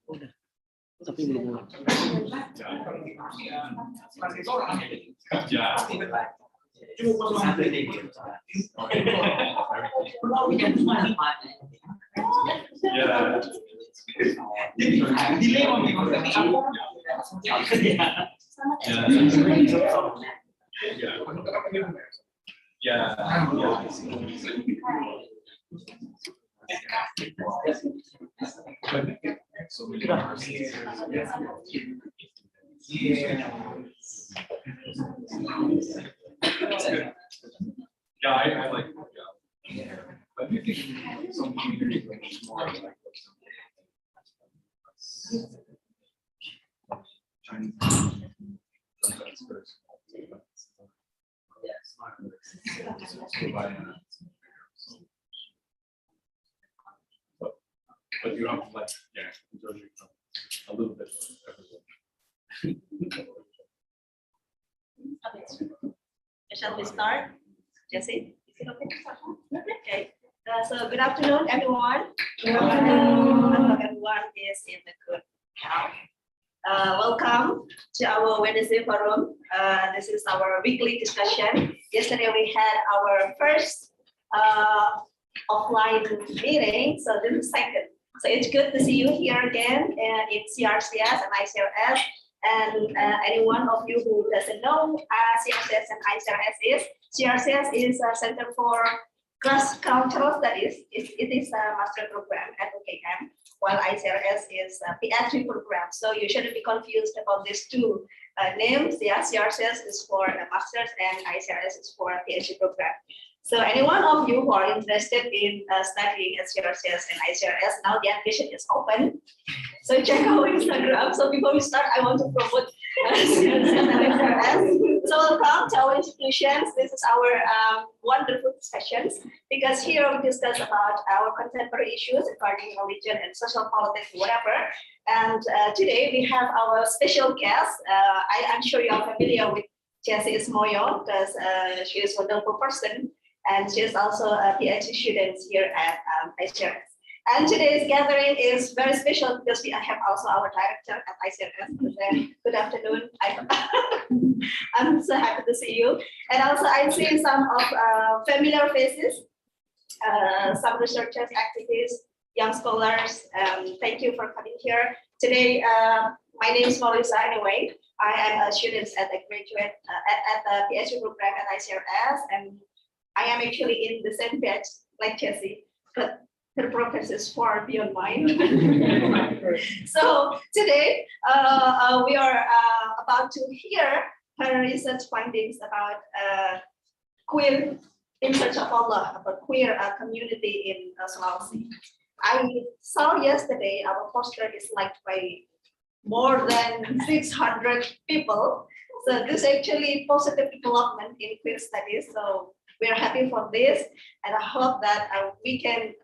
Udah. Tapi belum mulai. I like it. Yeah. But you think some community more like Chinese. But you have to like, enjoy a little bit of everything. Shall we start? Jesse, is it okay? Okay. So good afternoon, everyone. Good afternoon. I hope everyone is in a good health. Welcome to our Wednesday forum. This is our weekly discussion. Yesterday we had our first offline meeting, so this is second. So it's good to see you here again in CRCS and ICRS. And any one of you who doesn't know CRCS and ICRS is, CRCS is a Center for Cross-Cultural Studies. It is a master program at OKM, while ICRS is a PhD program. So you shouldn't be confused about these two names. Yeah, CRCS is for a master's and ICRS is for a PhD program. So any one of you who are interested in studying at CRCS and ICRS, now the admission is open. So check our Instagram. So before we start, I want to promote CRCS and ICRS. So welcome to our institutions. This is our wonderful discussions, because here we discuss about our contemporary issues regarding religion and social politics, whatever. And today we have our special guest. I'm sure you are familiar with Jessie Ismoyo, because she is a wonderful person. And she is also a PhD student here at ICRS. And today's gathering is very special because we have also our director at ICRS. Good afternoon. I'm so happy to see you. And also I see some of familiar faces, some researchers, activists, young scholars. Thank you for coming here. Today, my name is Melissa anyway. I am a student at the graduate, at the PhD program at ICRS. And I am actually in the same batch like Jessie, but her progress is far beyond mine. So today we are about to hear her research findings about queer in search of Allah, about queer community in Sulawesi. I saw yesterday our poster is liked by more than 600 people. So this is actually positive development in queer studies. So we are happy for this, and I hope that we can,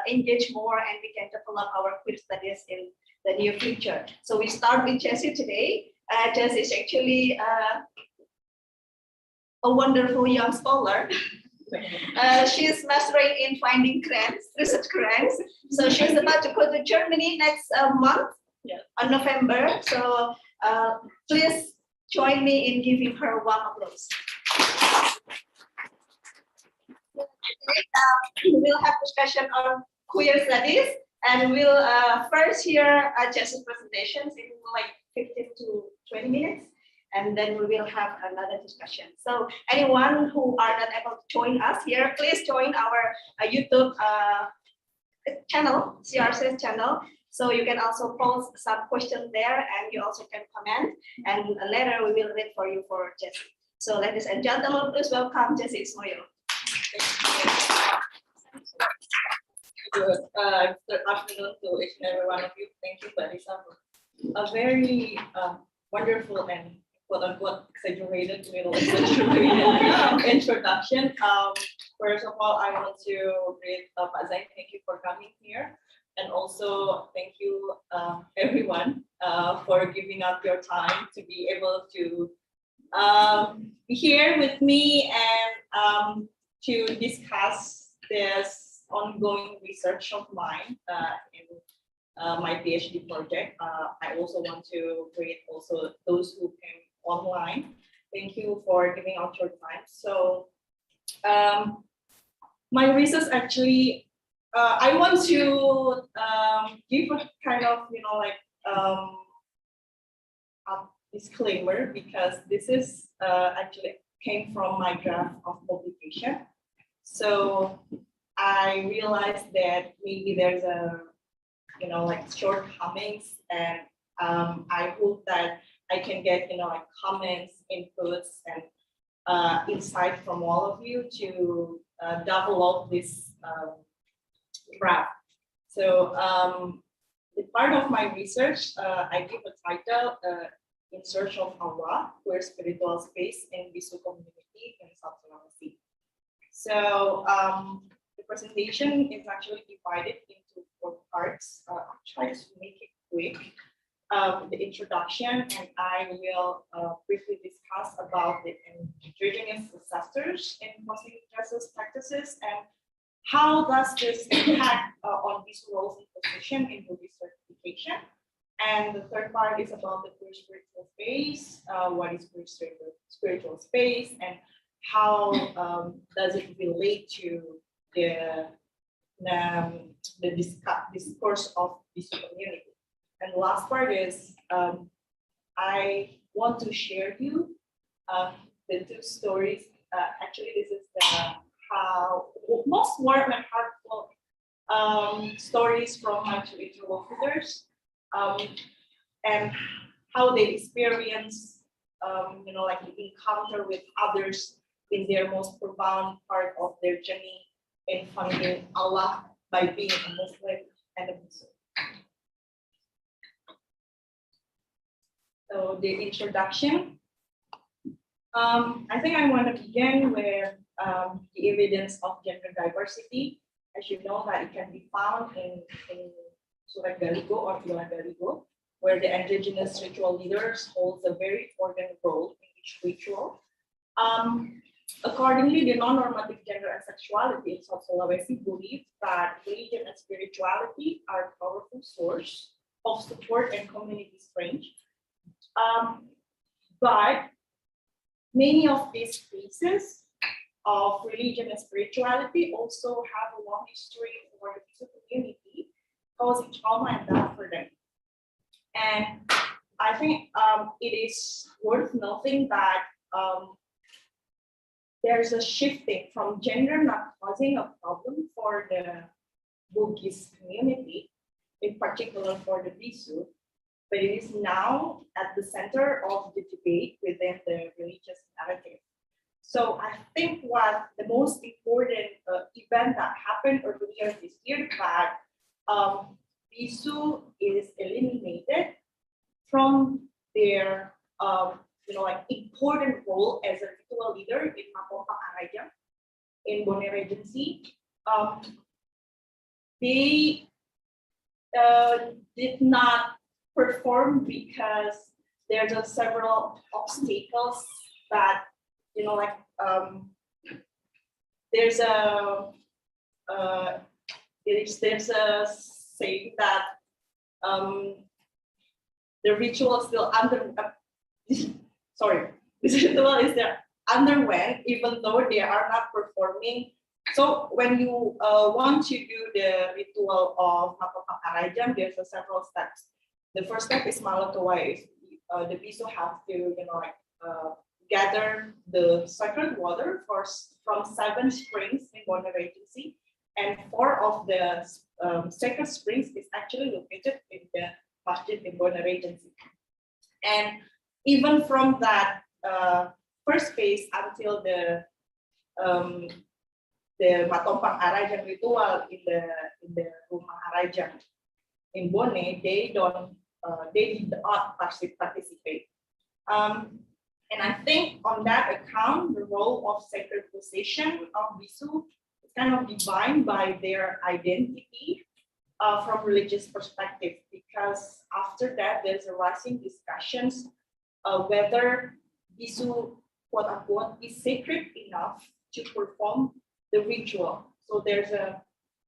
engage more and we can develop our queer studies in the near future. So we start with Jessie today. Jessie is actually a wonderful young scholar. She is mastering in finding grants, research grants. So she's about to go to Germany next month, on November. So please join me in giving her a warm applause. We'll have discussion on queer studies, and we'll first hear Jessie's presentations in like 15 to 20 minutes, and then we will have another discussion. So anyone who are not able to join us here, please join our YouTube channel, CRCS channel. So you can also post some questions there, and you also can comment, and later we will read for you for Jessie. So ladies and gentlemen, please welcome Jessie Ismoyo. Good afternoon to each and every one of you. Thank you, Larissa, for a very wonderful and quote-unquote exaggerated introduction. First of all, I want to greet Pak Zain. Thank you for coming here. And also thank you everyone for giving up your time to be able to be here with me and to discuss this ongoing research of mine in my PhD project. I also want to greet also those who came online. Thank you for giving out your time. So my research actually, I want to give a kind of, a disclaimer, because this is actually came from my draft of publication. So I realized that maybe there's a, shortcomings, and I hope that I can get, comments, inputs, and insight from all of you to develop this draft. So the part of my research, I give a title, In Search of Allah, Queer Spiritual Space in Bisu Community in South Sulawesi. So the presentation is actually divided into 4 parts. I'll try to make it quick. The introduction, and I will briefly discuss about the indigenous ancestors in Muslim justice practices and how does this impact on these roles and position in Buddhist certification. And the third part is about the queer spiritual space. What is queer spiritual space, and how does it relate to the discourse of this community? And the last part is I want to share you the 2 stories. Actually, this is the most warm and heartfelt stories from my 2 interlocutors, and how they experience, the encounter with others in their most profound part of their journey in finding Allah by being a Muslim and a Muslim. So the introduction, I think I want to begin with the evidence of gender diversity. As you know, that it can be found in Surat Galigo or Villa Galigo, where the indigenous ritual leaders hold a very important role in each ritual. Accordingly, the non-normative gender and sexuality in South Sulawesi believe that religion and spirituality are a powerful source of support and community strength. But many of these spaces of religion and spirituality also have a long history for the Bisu community, causing trauma and death for them. And I think it is worth noting that there's a shifting from gender not causing a problem for the Bugis community, in particular for the Bisu, but it is now at the center of the debate within the religious narrative. So I think what the most important event that happened earlier this year, that Bisu is eliminated from their important role as a ritual leader in Mapopang Araja in Bone Regency. They did not perform because there's several obstacles that, there's a saying that the ritual is still this ritual is there underwent, even though they are not performing. So when you want to do the ritual of Mapopang Arajam, there's several steps. The first step is Malatoa. The Bisu have to, gather the sacred water from 7 springs in Bone Regency, and 4 of the sacred springs is actually located in the masjid in Bone Regency. And even from that first phase until the Matompang Arajam ritual in the Rumah Arajam in Bone, they did not participate. And I think on that account, the role of sacred possession of Bisu is kind of defined by their identity from religious perspective, because after that there's a rising discussions whether Bisu, quote unquote, is sacred enough to perform the ritual. So there's a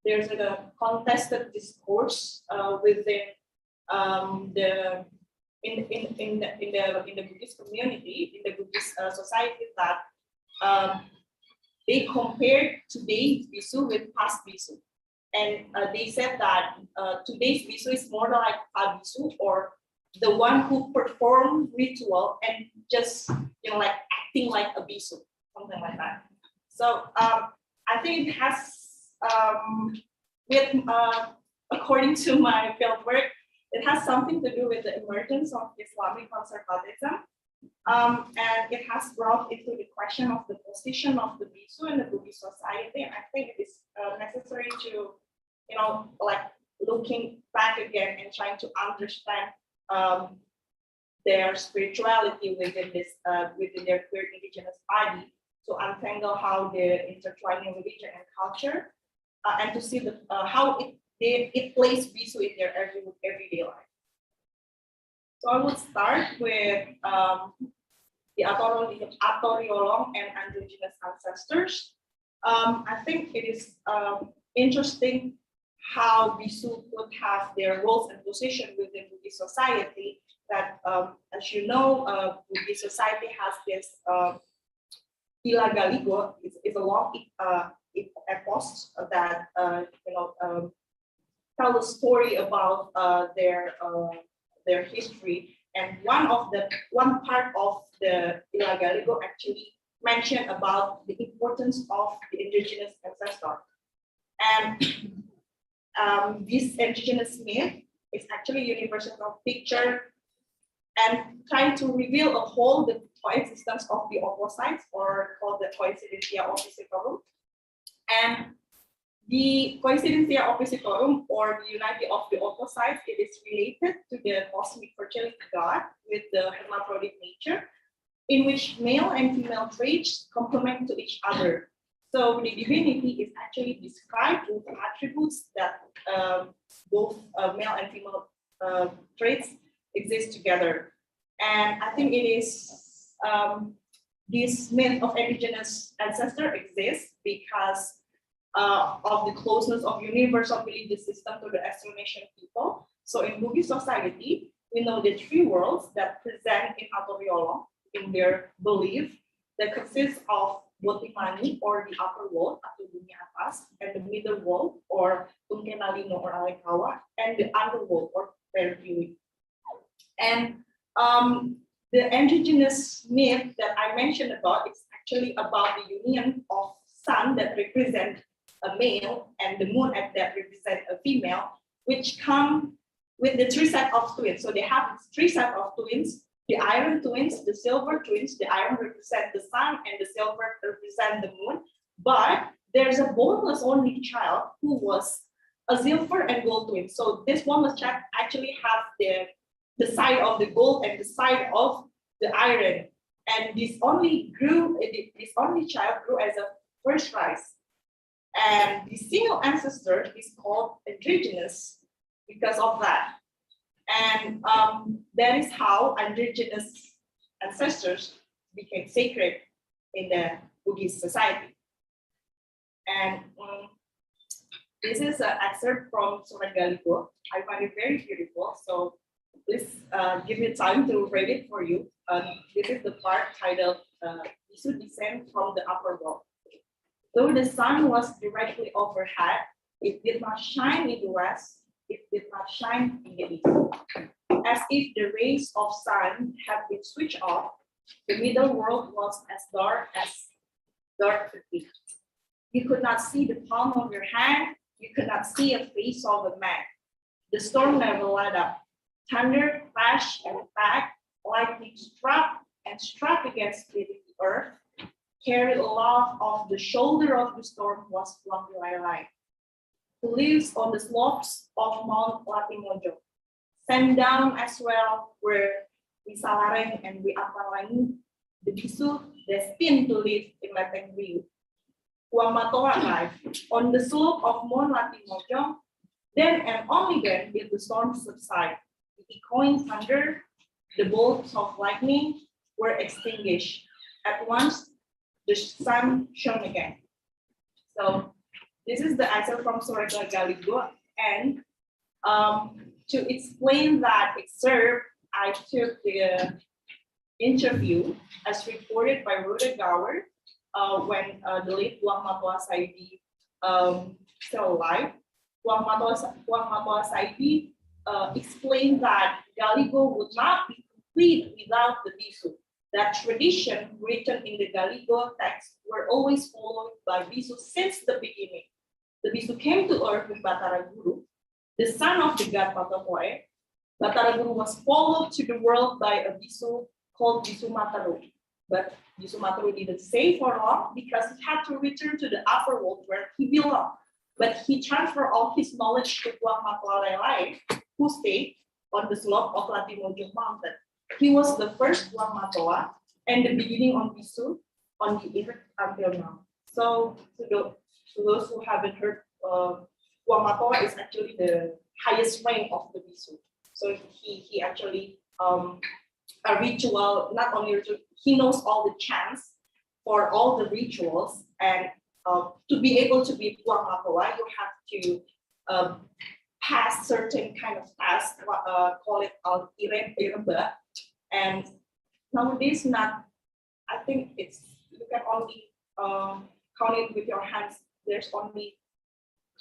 there's a contested discourse within the Buddhist community, in the Buddhist society, that they compared today's bisu with past bisu, and they said that today's bisu is more like a bisu, or the one who perform ritual and just like acting like a bisu, something like that. So I think it has according to my fieldwork, it has something to do with the emergence of Islamic conservatism, and it has brought into the question of the position of the bisu in the Buddhist society. And I think it is necessary to, like looking back again and trying to understand their spirituality within this within their queer indigenous body, to untangle how they're intertwining religion and culture, and to see the how it plays bisu in their everyday life. So I would start with the Atoriolong and indigenous ancestors. I think it is interesting how bisu could have their roles and position within Buddhist society. That, as you know, Buddhist society has this Ilagaligo is a long epos that tell a story about their history, and one part of the Ilagaligo actually mentioned about the importance of the indigenous ancestor, and this indigenous myth is actually universal picture and trying to reveal a whole the coexistence of the opposites, or called the coincidentia oppositorum. And the coincidentia oppositorum, or the unity of the opposites, it is related to the cosmic fertility god with the hermaphroditic nature, in which male and female traits complement to each other. So the divinity is actually described with attributes that both male and female traits exist together. And I think it is this myth of indigenous ancestor exists because of the closeness of universal religious system to the Austronesian people. So in Bugis society, we know the three worlds that present in Atoriolong in their belief, that consists of Botimani, or the upper world, atau dunia atas, and the middle world, or Tungkenalino or Alekawa, and the underworld, or Pertiwi. And the indigenous myth that I mentioned about is actually about the union of sun that represent a male and the moon that represent a female, which come with the three sets of twins. So they have three sets of twins: the iron twins, the silver twins. The iron represent the sun and the silver represent the moon. But there's a boneless only child who was a silver and gold twin. So this boneless child actually has the side of the gold and the side of the iron. And this only child grew as a first rice. And the single ancestor is called androgynous because of that. And that is how indigenous ancestors became sacred in the Bugis society. And this is an excerpt from Surat Galigo. I find it very beautiful. So please give me time to read it for you. This is the part titled Bisu Descent from the Upper World. Though the sun was directly overhead, it did not shine in the west, it did not shine in the east. As if the rays of sun had been switched off, the middle world was as dark could be. You could not see the palm of your hand, you could not see a face of a man. The storm never let up. Thunder flashed and back, lightning struck against the earth, carried aloft off the shoulder of the storm was flung light. The leaves on the slopes of Mount Latimojo, sent down as well were Wisalareng and Wiatalangi, the bisu destined to live in Latengriu. Kuamatoa arrived on the slope of Mount Latimojo. Then and only then did the storm subside. The echoing thunder, the bolts of lightning were extinguished. At once, the sun shone again. So this is the answer from Sorega Galigo. And to explain that excerpt, I took the interview as reported by Rhoda Gower when the late Tuang Matoa Saidi still alive. Tuang Matoa Saidi explained that Galigo would not be complete without the bisu. That tradition written in the Galigo text were always followed by bisu since the beginning. The bisu came to earth with Batara Guru, the son of the god Matapoe. Batara Guru was followed to the world by a bisu called Bisu Mataru. But Bisu Mataru didn't stay for long because he had to return to the upper world where he belonged. But he transferred all his knowledge to Tuang Matoa Lelai, who stayed on the slope of Latimojong Mountain. He was the first Tuang Matoa and the beginning on Bisu on the earth until now. So to those who haven't heard, Tuang Matoa is actually the highest rank of the Bisu. So he actually a ritual, not only ritual, he knows all the chants for all the rituals, and to be able to be Tuang Matoa, you have to pass certain kind of tasks, call it iremba. And nowadays, I think it's, you can only count it with your hands. There's only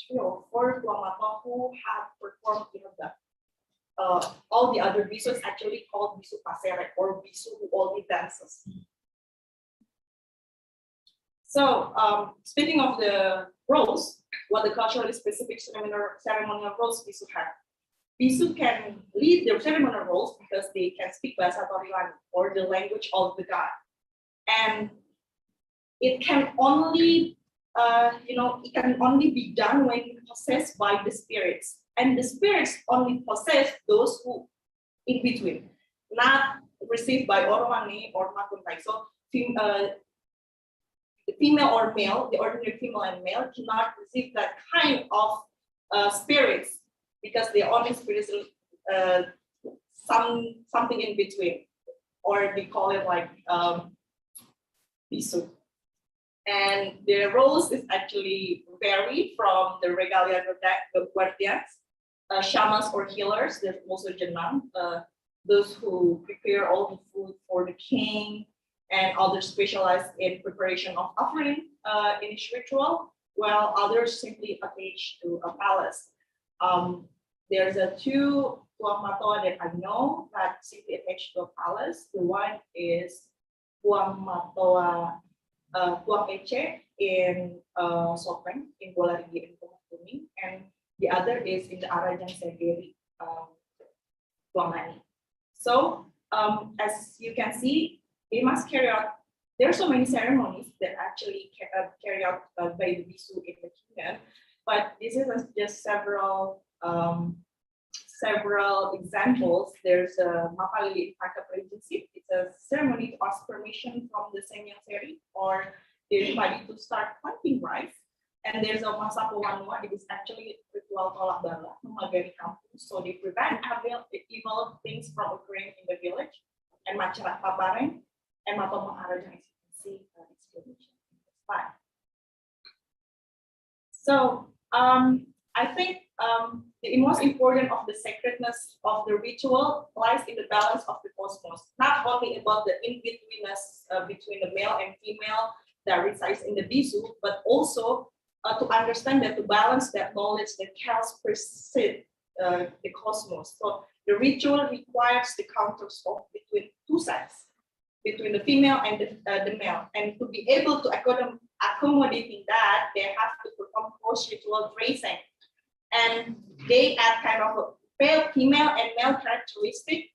3 or 4 Tuang Matoa who have performed iremba. All the other bisu is actually called bisu pasere or bisu who only dances. So speaking of the roles, what the culturally specific ceremonial roles bisu have. Bisu can lead their ceremonial roles because they can speak Bahasa Torilan or the language of the god. And it can only, it can only be done when possessed by the spirits. And the spirits only possess those who in between, not received by Oromani or Makuntai. So the female or male, the ordinary female and male cannot receive that kind of spirits because they only spirits something in between, or we call it like bisu. And their roles is actually vary from the regalia guardians, shamans or healers. There's also jenang, those who prepare all the food for the king, and others specialize in preparation of offering in each ritual, while others simply attach to a palace. There's 2 Tuang Matoa that I know that simply attached to a palace. The one is Tuang Matoa Tuang Ece in Sopeng, in Bolarigi, in Kuning, and the other is in the Arajang Segeri, Tuang Mani. So as you can see, they must carry out, there are so many ceremonies that actually carry out by the bisu in the kingdom, but this is just several examples. There's a Mapalili Pakap Regency. It's a ceremony to ask permission from the Senyang Seri or the Rimadi to start planting rice. And there's a Masapo Wanua. It is actually ritual tolak bala, Magari Kampung. So they prevent evil things from occurring in the village. And Macarat Pabareng and Matomo Arajang, as you can see, explanation in this slide. So I think the most important of the sacredness of the ritual lies in the balance of the cosmos, not only about the in-betweenness between the male and female that resides in the bisu, but also to understand that to balance that knowledge that chaos persists the cosmos. So the ritual requires the counterstop between 2 sides, between the female and the male, and to be able to accommodating that, they have to perform post-ritual dressing. And they add kind of a female and male characteristic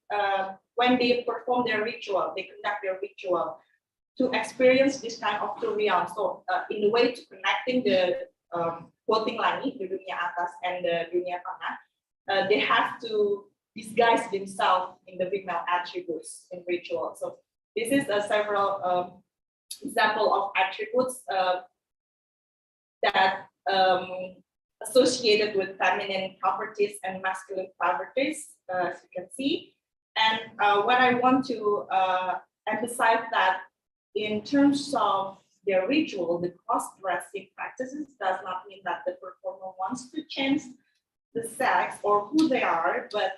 when they perform their ritual, they conduct their ritual to experience this kind of turian. So in the way to connecting the quoting langit, the dunia atas and the dunia tanah, they have to disguise themselves in the female attributes in ritual. So this is several example of attributes that associated with feminine properties and masculine properties, as you can see. And what I want to emphasize that in terms of their ritual, the cross-dressing practices, does not mean that the performer wants to change the sex or who they are, but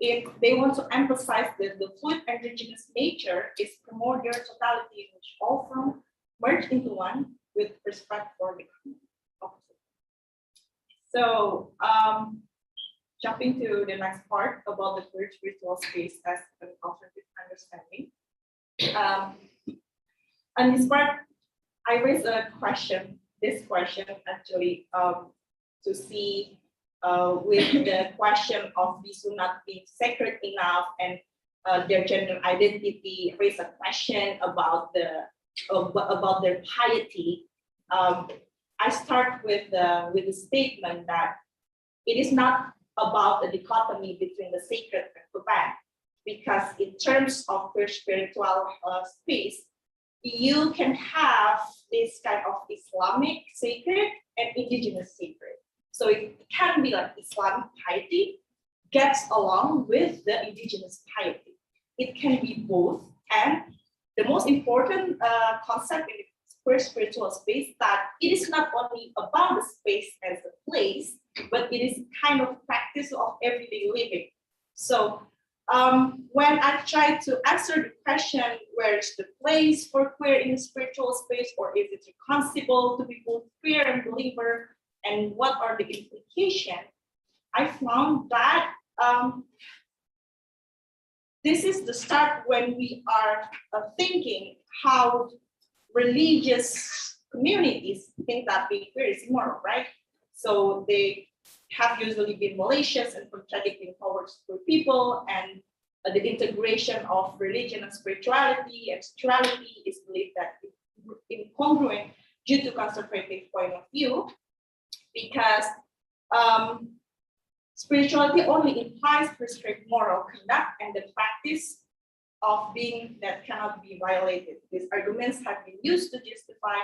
if they want to emphasize that the fluid androgynous nature is primordial totality in which all forms merge into one with respect for the opposite. So jumping to the next part about the queer spiritual space as an alternative understanding. And this part, I raised a question, this question actually, to see with the question of Bisu not being sacred enough and their gender identity, raise a question about their piety. I start with the statement that it is not about the dichotomy between the sacred and profane, because in terms of queer spiritual space, you can have this kind of Islamic sacred and indigenous sacred. So it can be like Islamic piety gets along with the indigenous piety. It can be both. And the most important concept in the queer spiritual space that it is not only about the space as a place, but it is kind of practice of everyday living. So when I try to answer the question, where is the place for queer in the spiritual space, or is it reconcilable to be both queer and believer, and what are the implications, I found that this is the start when we are thinking how religious communities think that being queer is immoral, right? So they have usually been malicious and contradicting towards queer people, and the integration of religion and spirituality and sexuality is believed that it's incongruent due to conservative point of view, because spirituality only implies prescribed moral conduct and the practice of being that cannot be violated. These arguments have been used to justify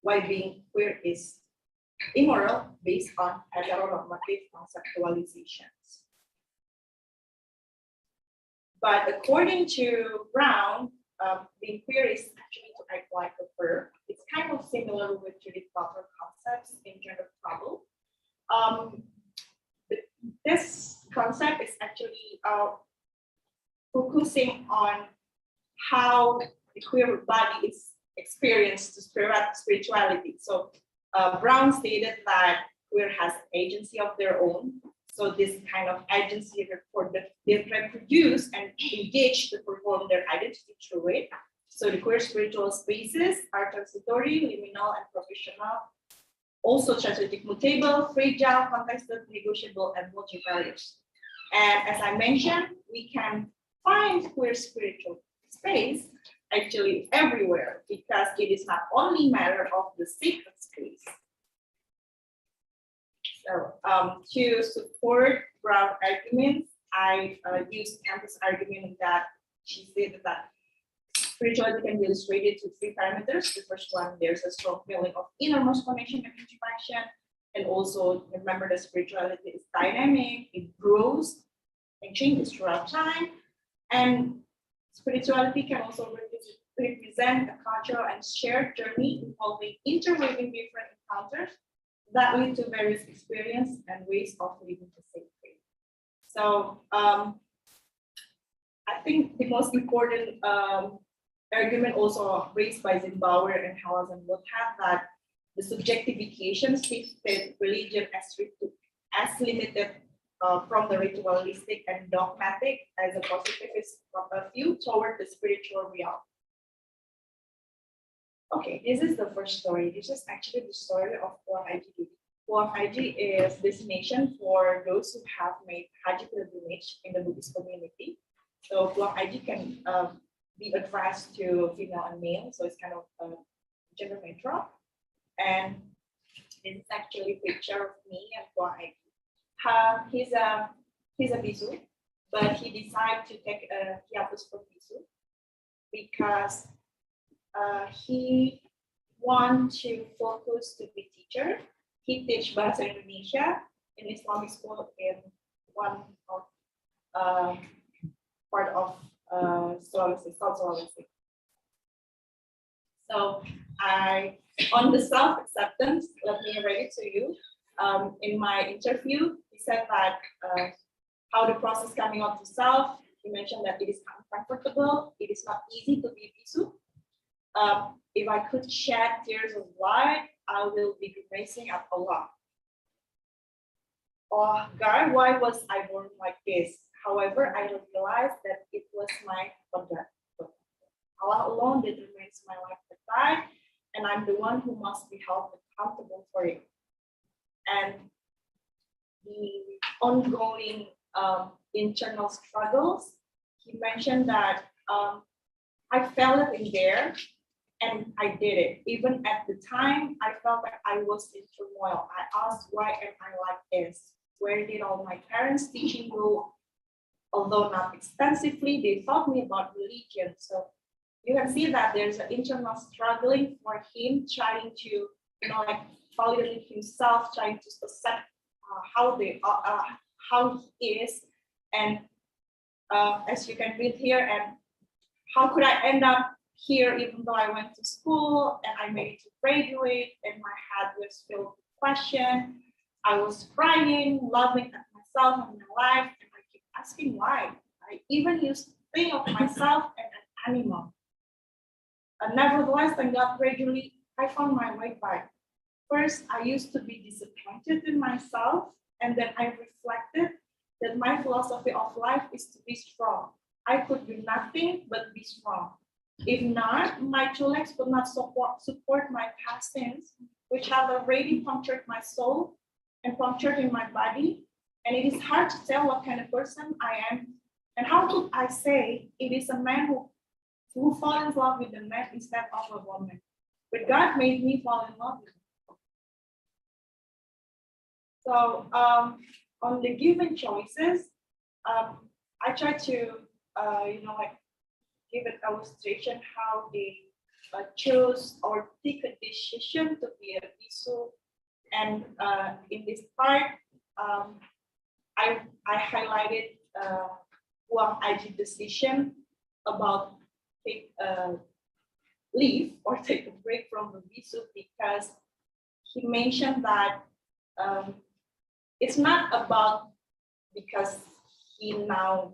why being queer is immoral based on heteronormative conceptualizations. But according to Brown, being queer is actually to act like a verb. It's kind of similar with Judith Butler concepts in gender trouble. This concept is actually focusing on how the queer body is experienced to spirituality. So Brown stated that queer has agency of their own. So this kind of agency they reproduce and engage to perform their identity through it. So the queer spiritual spaces are transitory, liminal, and professional. Also strategic, mutable, fragile, contested, negotiable, and multivarious. And as I mentioned, we can find queer spiritual space actually everywhere, because it is not only matter of the sacred space. So to support Brown arguments, I used Campus argument that she said that spirituality can be illustrated to three parameters. The first one, there's a strong feeling of innermost connection and introspection. And also remember that spirituality is dynamic, it grows and changes throughout time. And spirituality can also represent a cultural and shared journey involving interweaving different encounters that lead to various experiences and ways of living the same faith. So I think the most important argument also raised by Zimbabwe and Howells and would have that the subjectification shifted religion as limited from the ritualistic and dogmatic as a positivist view toward the spiritual realm. Okay, this is the first story. This is actually the story of Puang Haji. Puang Haji is destination for those who have made Haji pilgrimage in the Buddhist community. So Puang Haji can be addressed to female and male, so it's kind of gender neutral. And this is actually a picture of me and Puang Haji. He's a Bisu, but he decided to take a hiatus from Bisu because he wants to focus to be teacher. He teach Bahasa Indonesia in Islamic school in one of part of Sulawesi, South Sulawesi. So on the self-acceptance, let me read it to you. In my interview, he said that how the process coming out to self, he mentioned that it is uncomfortable, it is not easy to be bisu. If I could shed tears of light, I will be grimacing at Allah. Oh God, why was I born like this? However, I realized that it was my qadar. Allah alone determines my life to die, and I'm the one who must be held accountable for it. And the ongoing internal struggles, he mentioned that I felt it in there, and I did it. Even at the time, I felt like I was in turmoil. I asked, why am I like this? Where did all my parents' teaching go? Although not extensively, they taught me about religion. So you can see that there's an internal struggling for him, trying to, like validate himself, trying to accept how he is, and as you can read here, and how could I end up here even though I went to school and I made it to graduate, and my head was filled with questions. I was crying, laughing at myself and my life, and I keep asking why. I even used to think of myself as an animal. Nevertheless, thank God, gradually I found my way back. First, I used to be disappointed in myself, and then I reflected that my philosophy of life is to be strong. I could do nothing but be strong. If not, my two legs would not support my past sins, which have already punctured my soul and punctured in my body. And it is hard to tell what kind of person I am. And how could I say it is a man who falls in love with a man instead of a woman? But God made me fall in love with him. So on the given choices, I try to, give an illustration how they chose or take a decision to be a bisu. And in this part, I highlighted Buang Aji decision about take leave or take a break from the bisu, because he mentioned that it's not about because he now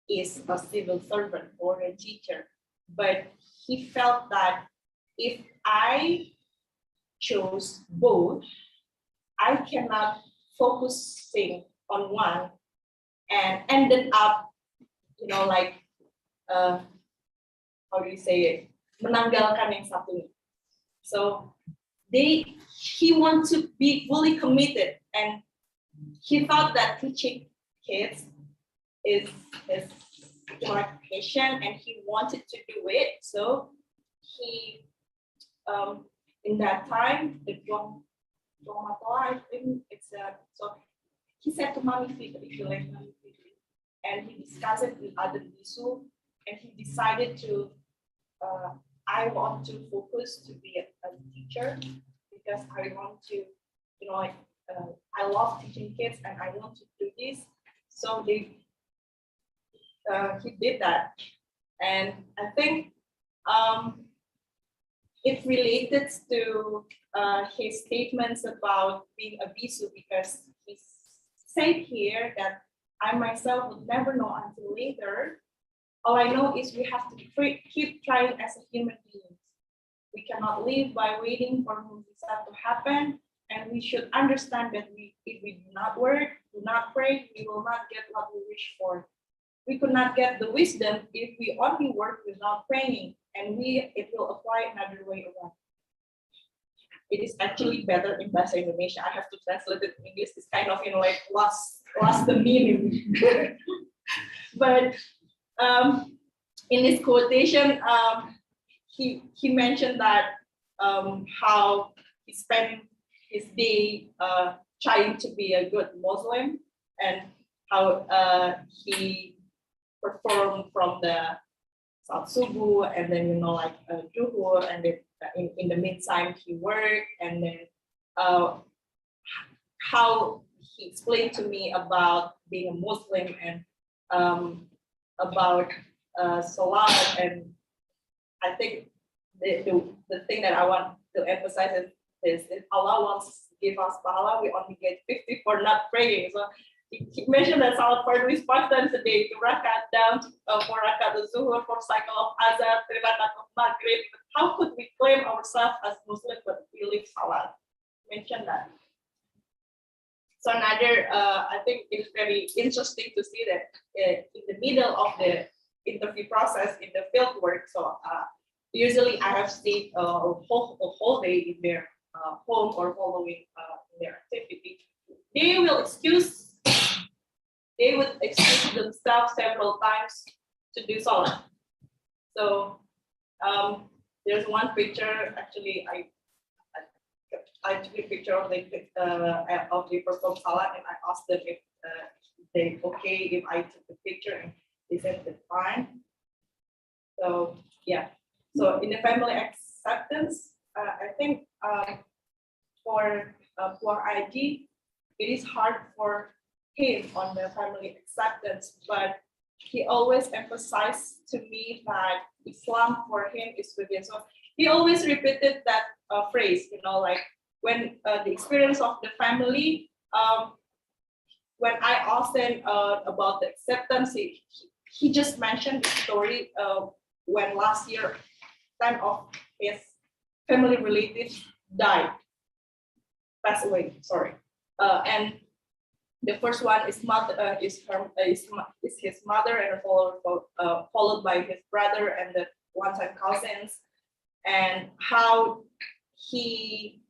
is a civil servant or a teacher, but he felt that if I chose both, I cannot focusing on one and ended up, how do you say it? Menanggalkan yang satunya. So he wants to be fully committed, and he thought that teaching kids is his passion, and he wanted to do it. So he, in that time, the I think it's so he said to Mami Fika, if you like Mami Fika, and he discussed it with other bisu, and he decided to, I want to focus to be a teacher, because I want to, I love teaching kids and I want to do this. So he did that, and I think it related to his statements about being a bisu, because he said here that I myself would never know until later. All I know is we have to keep trying as a human being. We cannot live by waiting for Mujizat to happen, and we should understand that if we do not work, do not pray, we will not get what we wish for. We could not get the wisdom if we only work without praying, and it will apply another way around. It is actually better in Bahasa Indonesia. I have to translate it in English. It's kind of, lost the meaning. But in his quotation, he mentioned that how he spent his day trying to be a good Muslim, and how he performed from the Saat Subuh, and then Juhur, and then in the meantime he worked, and then how he explained to me about being a Muslim, and about Salat. And I think the thing that I want to emphasize is if Allah wants to give us pahala, we only get 50 for not praying. So he mentioned that salat fardu is 5 times a day, 2 rakat down, 4 rakat the zuhur, 4 cycle of azan, 3 rakat of maghrib. How could we claim ourselves as Muslim but we leave salat? Mention that. So another, I think it's very interesting to see that in the middle of the interview process in the field work. So usually I have stayed a whole day in their home or following their activity. They would excuse themselves several times to do salat. So there's one picture, actually I took a picture of the performed salat, and I asked them if they okay if I took the picture, and they said it's fine. So yeah, so in the family acceptance, I think for Puang Aji, it is hard for him on the family acceptance, but he always emphasized to me that Islam for him is within. So he always repeated that phrase, like when the experience of the family, when I asked him about the acceptance, he just mentioned the story when last year 10 of his family relatives died, passed away, sorry. And the first one is his mother, and followed by his brother and the one-time cousins, and how he,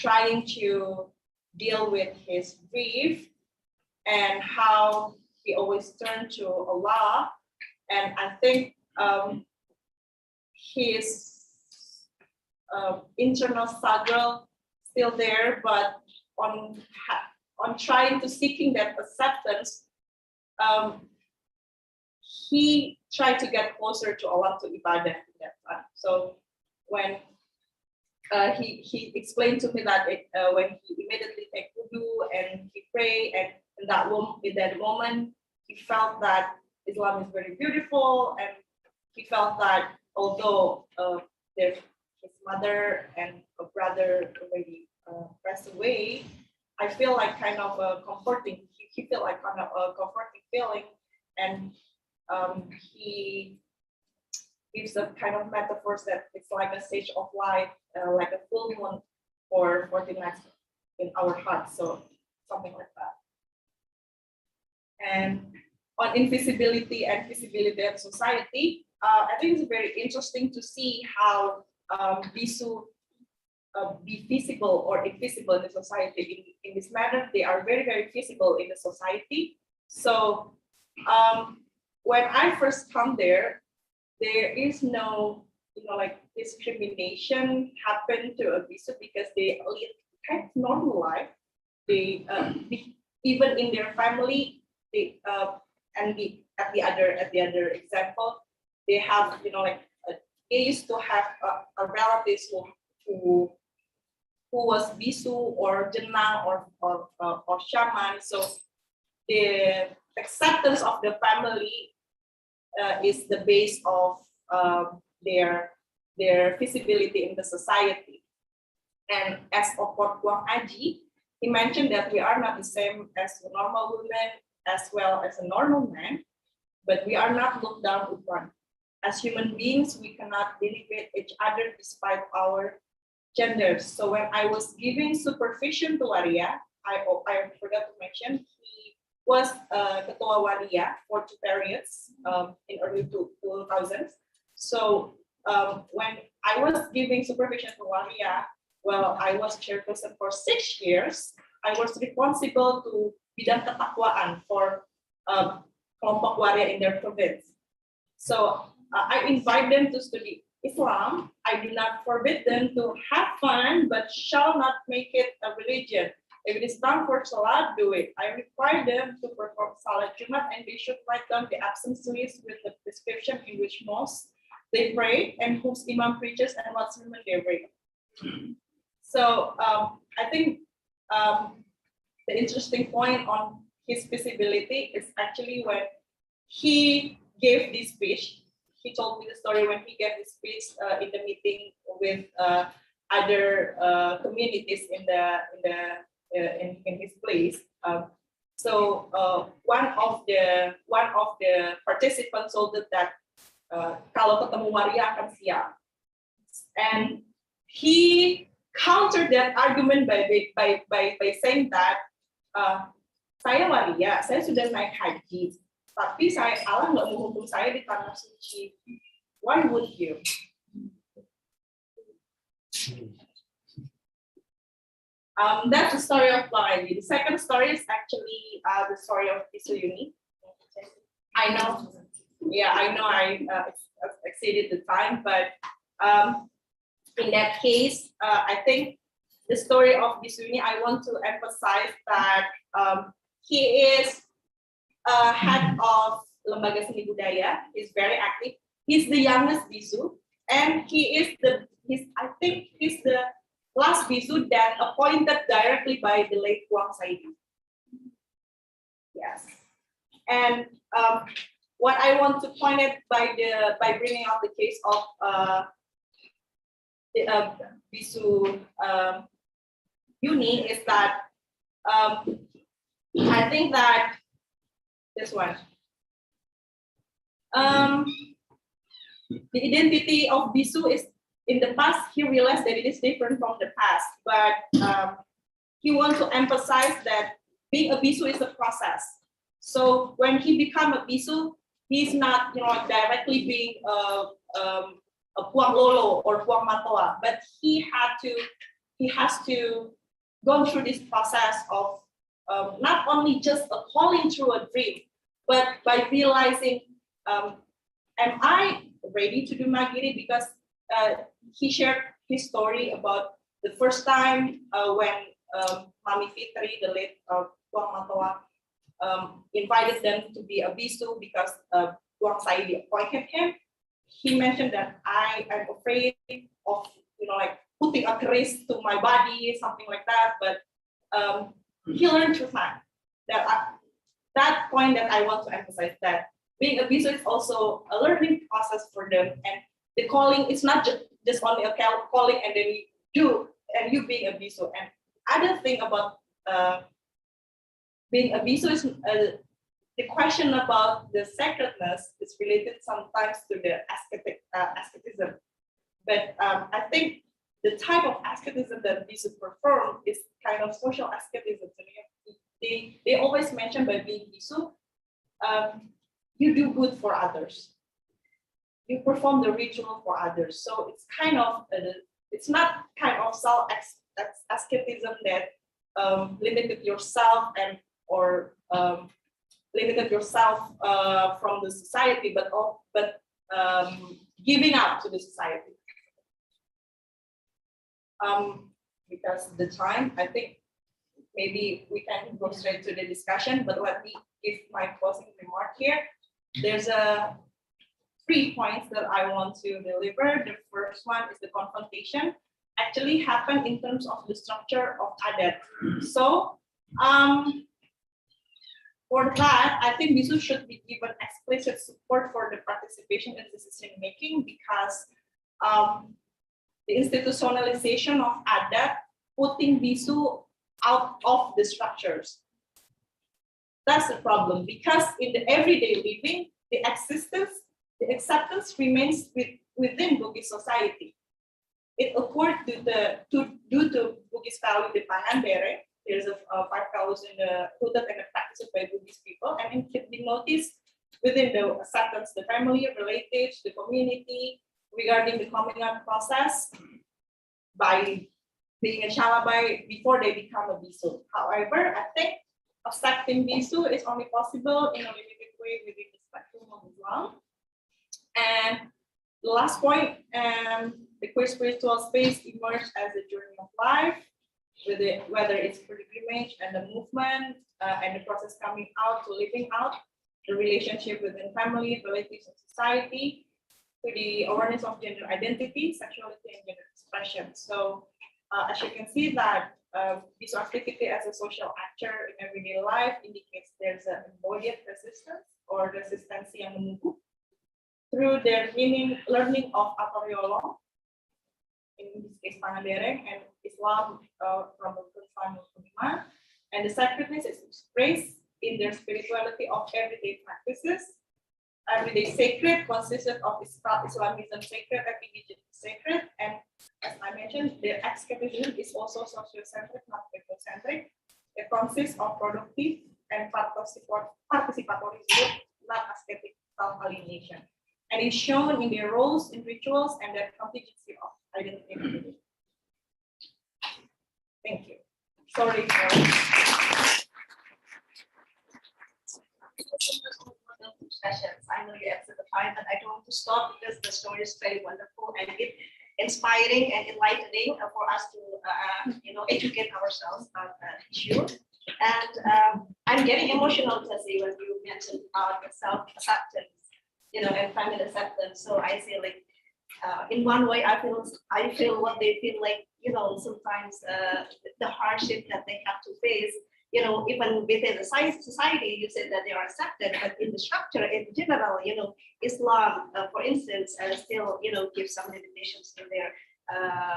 trying to deal with his grief, and how he always turned to Allah. And I think his internal struggle still there, but on trying to seeking that acceptance, he tried to get closer to Allah, to ibadah in that time. So when he explained to me that when he immediately take wudu and he pray, and in that moment he felt that Islam is very beautiful, and he felt that although his mother and a brother already passed away, I feel like kind of a comforting. He felt like kind of a comforting feeling, and he gives a kind of metaphors that it's like a stage of life, like a full moon for 40 nights in our hearts. So something like that. And on invisibility and visibility of society, I think it's very interesting to see how Bisu be visible or invisible in the society. In this manner, they are very, very visible in the society. So when I first come there is no, discrimination happen to a Bisu because they live kind of normal life. They even in their family, they at the other example, they have they used to have a relatives who was Bisu or Jenang or shaman. So the acceptance of the family is the base of their visibility in the society. And as of Puang Aji, he mentioned that we are not the same as a normal woman as well as a normal man, but we are not looked down upon. As human beings, we cannot denigrate each other despite our genders. So when I was giving supervision to Waria, I forgot to mention, he was Ketua Waria for 2 periods in early 2000s. So when I was giving supervision to Waria, well, I was chairperson for 6 years. I was responsible to bidang ketakwaan for kelompok Waria in their province. So I invite them to study Islam. I do not forbid them to have fun, but shall not make it a religion. If it is time for Salat, do it. I require them to perform Salat Jumat, and they should write down the absence list with the description in which mosque they pray and whose imam preaches and what sermon they read. So I think the interesting point on his visibility is actually when he gave this speech. he told me the story when he gave his speech in the meeting with other communities in his place. So one of the participants told that kalau ketemu Maria akan siap, and he countered that argument by saying that saya Maria, saya sudah naik haji, tapi Allah nggak menghukum saya di tanah suci. Why would you? That's the story of Florida. The second story is actually the story of Pisuyuni. I know, I exceeded the time, but in that case, I think the story of Pisuyuni, I want to emphasize that he is head of Lembaga Seni Budaya. He's very active. He's the youngest bisu, and I think he's the last bisu that appointed directly by the late Wang Saidi. Yes, and what I want to point out by bringing out the case of the bisu Uni is that I think that this one. The identity of bisu is, in the past, he realized that it is different from the past, but he wants to emphasize that being a bisu is a process. So when he become a bisu, he's not, directly being a puang lolo or puang matoa, but he has to go through this process of not only just a calling through a dream, but by realizing, am I ready to do Magiri? Because he shared his story about the first time when Mami Fitri, the late Puang Matoa, invited them to be a bisu because Puang Saidi appointed him. He mentioned that I am afraid of, like putting a keris to my body, something like that. But he learned through time. That point that I want to emphasize, that being a bisu is also a learning process for them, and the calling is not just only a calling and then you being a bisu. And other thing about being a bisu is the question about the sacredness is related sometimes to the asceticism. But I think the type of asceticism that bisu perform is kind of social asceticism. They always mention by being bisu, you do good for others. You perform the ritual for others. So it's kind of, it's not kind of self-asceticism that limited yourself or limited yourself from the society, but giving up to the society. Because the time, I think maybe we can go straight to the discussion, but let me give my closing remark here. There's 3 points that I want to deliver. The first one is the confrontation actually happened in terms of the structure of adat. So for that, I think bisu should be given explicit support for the participation in decision making, because the institutionalization of adat putting bisu out of the structures. That's the problem, because in the everyday living, the acceptance remains within Bugis society. It occurred due to Bugis value the Panganbere. There's 5 values in the rooted and practiced by Bugis people, and it can be noticed within the acceptance, the family, relatives, the community, regarding the coming out process by being a Shalabai before they become a bisu. However, I think accepting bisu is only possible in a limited way within the spectrum of Islam. And the last point, the queer spiritual space emerged as a journey of life, whether it's pilgrimage and the movement and the process coming out to living out the relationship within family, relatives, and society, to the awareness of gender identity, sexuality, and gender expression. So as you can see that this activity as a social actor in everyday life indicates there's an embodied resistance or resistance yang menunggu through their learning of Atoriolo, in this case Pangandaran, and Islam from Islam Muslim, and the sacredness is expressed in their spirituality of everyday practices. Everyday sacred consisted of Islamism sacred and indigenous sacred, and as I mentioned, their escapism is also socio-centric, not ecocentric. It consists of productive and participatory group, not aesthetic self-alienation. And it's shown in their roles, in rituals, and their contingency of identity. Thank you. Sorry for sessions. I know you have the time, but I don't want to stop because the story is very wonderful and it inspiring and enlightening for us to educate ourselves about the issue. And I'm getting emotional, Tessie, when you mentioned about self-acceptance, and family acceptance. So I say like, in one way, I feel what they feel like, sometimes the hardship that they have to face. Even within the society, you said that they are accepted, but in the structure in general, Islam, for instance, still, gives some limitations to their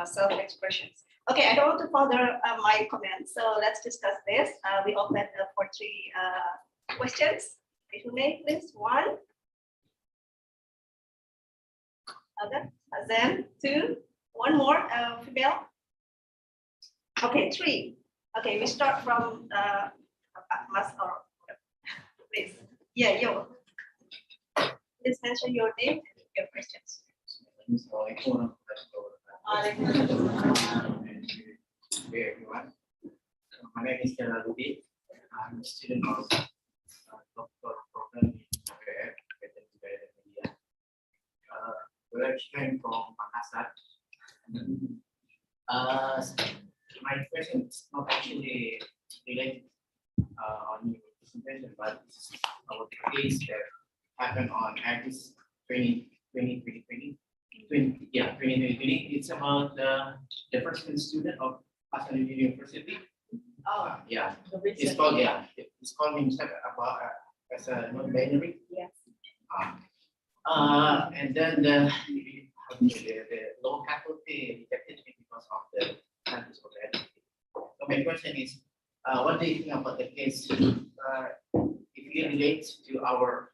self-expressions. Okay, I don't want to further my comments, so let's discuss this. We open for 3 questions. If you may, please. 1. Other, then 2. 1 more, female. Okay, 3. Okay, we start from Mastor. Please. Yeah, you. Please mention your name and your questions. Hey everyone, my name is Jana Ludi. I'm a student of doctoral program in Surveyor, Media. Where I came from Makassar. My question is not actually related on your presentation, but this is about the case that happened on August 2020. It's about the freshman student of Pasadena University. Yeah, it's called himself about as a non-binary. Yes. And then the low faculty rejected me because of the status of the education. So my question is, what do you think about the case? If it relates to our,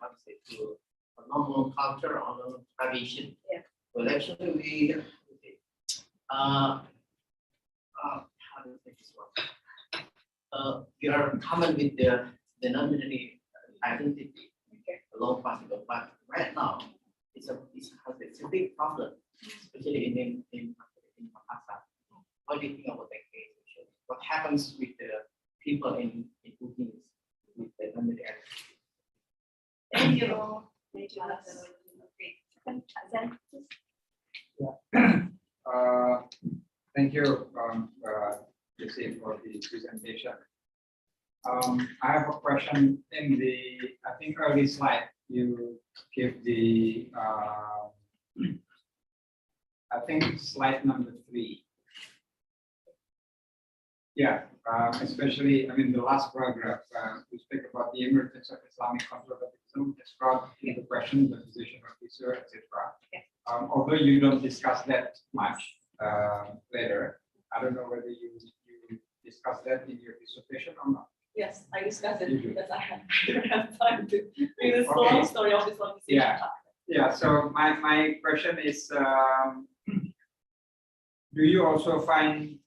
to a normal culture or normal tradition? Yeah. Well, actually, we how do you think this one? We are common with the non-binary identity, along possible, but right now it's a big problem, especially in Makassar. What do you think about that case? What happens with the people in Bugis with the non-binary identity? Thank you. Thank you, Jesse, for the presentation. I have a question. In the, I think, early slide, you give the, I think, slide number 3. Yeah, especially, I mean, the last paragraph, we speak about the emergence of Islamic conservatism has brought into question the position of Islam, etc. Although you don't discuss that much later, I don't know whether you discuss that in your dissertation or not. Yes, I discussed it You do. because I don't have time to read this long story of this one. Yeah. So my question is, do you also find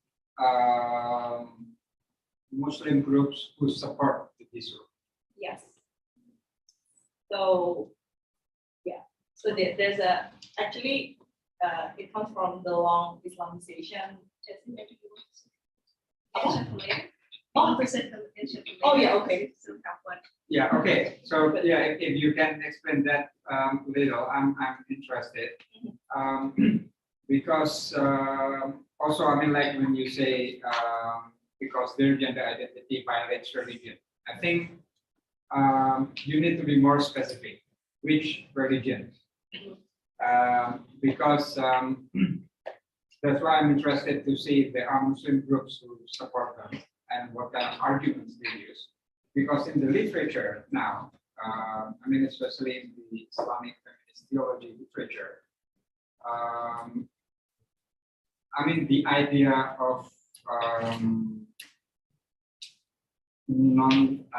Muslim groups who support the issue? Yes. So, yeah. So there's a actually it comes from the long Islamization. Oh yeah, okay. Yeah, okay. So yeah, if you can explain that little, I'm interested. Because also, I mean, like when you say because their gender identity violates religion, I think you need to be more specific. Which religion? Because that's why I'm interested to see if there are Muslim groups who support them and what kind of arguments they use. Because in the literature now, I mean, especially in the Islamic feminist theology I mean, the idea of I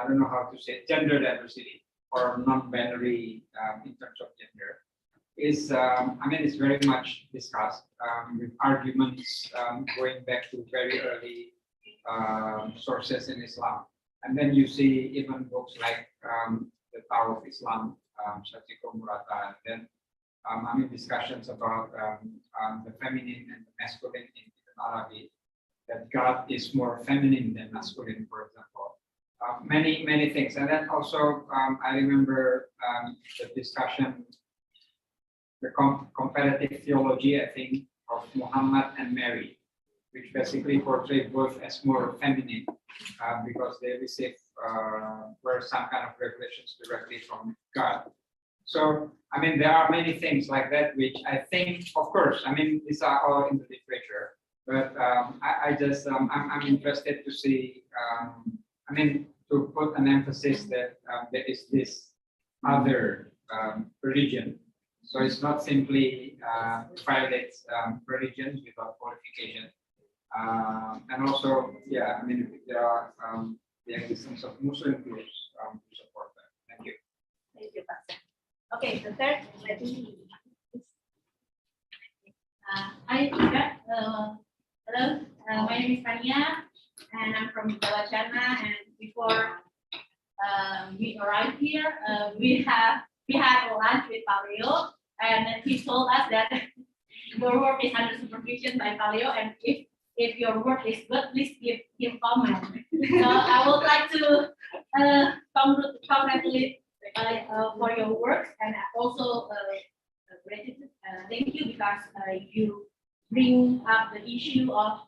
don't know how to say, gender diversity or non-binary in terms of gender is, I mean, it's very much discussed with arguments going back to very early sources in Islam. And then you see even books like the Tao of Islam, Satiko Murata, and then I mean, discussions about the feminine and the masculine in Arabic, that God is more feminine than masculine, for example. Many things. And then also, I remember the discussion, the comparative theology, I think, of Muhammad and Mary, which basically portray both as more feminine because they receive were some kind of revelations directly from God. So, I mean, there are many things like that, which I think, of course, I mean, these are all in the literature, but I just, I'm interested to see, I mean, to put an emphasis that there is this other religion. So it's not simply violate religions without qualification. And also, yeah, I mean, there are the existence of Muslim groups to support that. Thank you. Thank you, Pastor. Okay, the third, let me. Hi, Tika. Hello, my name is Tania, and I'm from Jalachana. And before we arrived here, we had a lunch with Paleo, and he told us that your work is under supervision by Paleo, and if your work is good, please give him comment. So I would like to congratulate for your work, and also thank you because you bring up the issue of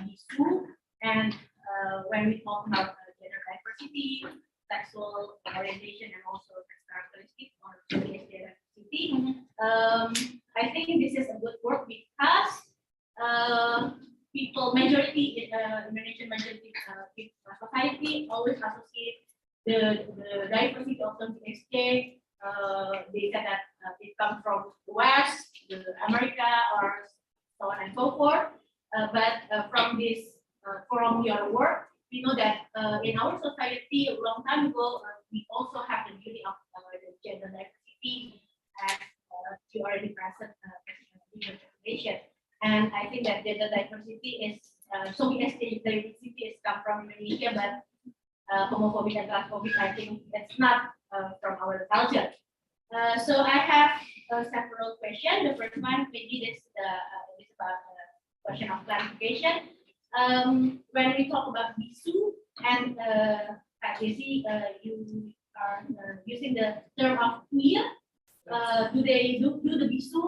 the school, and when we talk about gender diversity, sexual orientation, and also sex characteristics or diversity, I think this is a good work because people, majority, Indonesian majority society always associate the diversity of exchange. They said that it comes from West, America, or so on and so forth. But from this, from your work, we know that in our society a long time ago, we also have the beauty of the gender diversity, as you already present in your presentation. And I think that gender diversity is so diversity is come from Indonesia, but homophobic and transphobic, I think it's not from our culture. So I have several questions. The first one, maybe this is about a question of clarification. When we talk about bisu and Desi, you are using the term of queer. Do the bisu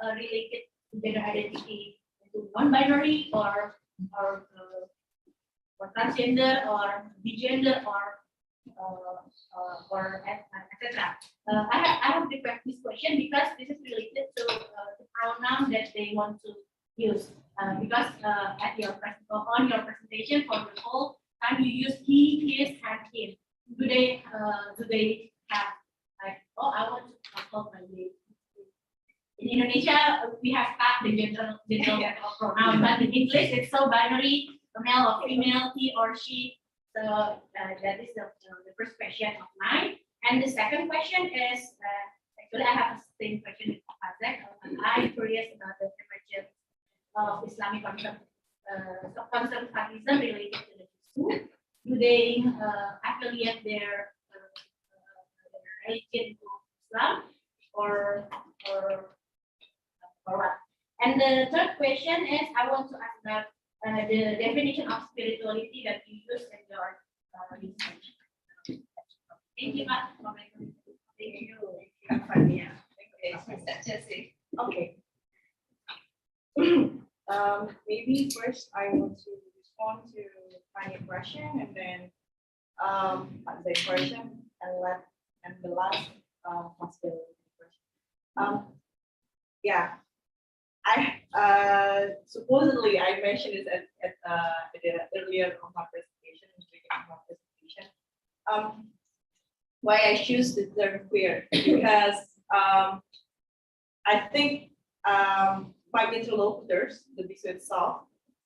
related to gender identity to non-binary or transgender or bigender or etc. I have prepared this question because this is related to the pronoun that they want to use. Because at your on your presentation for the whole time you use he, his, and him. Do they have like, oh, I want to call my name. In Indonesia, we have the gender pronoun, but in English it's so binary, male or female, he or she. So that is the first question of mine. And the second question is, actually I have the same question with Azek. I'm curious about the emergence of Islamic conservatism related to the issue. Do they affiliate their religion to Islam or what? And the third question is, I want to ask about the definition of spirituality that you use in your research. Thank you, Pak. Thank you, Fania. Okay. Maybe first I want to respond to Fania's question, and then the question, and the last possibility question. Yeah, I supposedly I mentioned this at earlier on my presentation, why I choose the term queer, because I think my interlocutors, the BISU itself,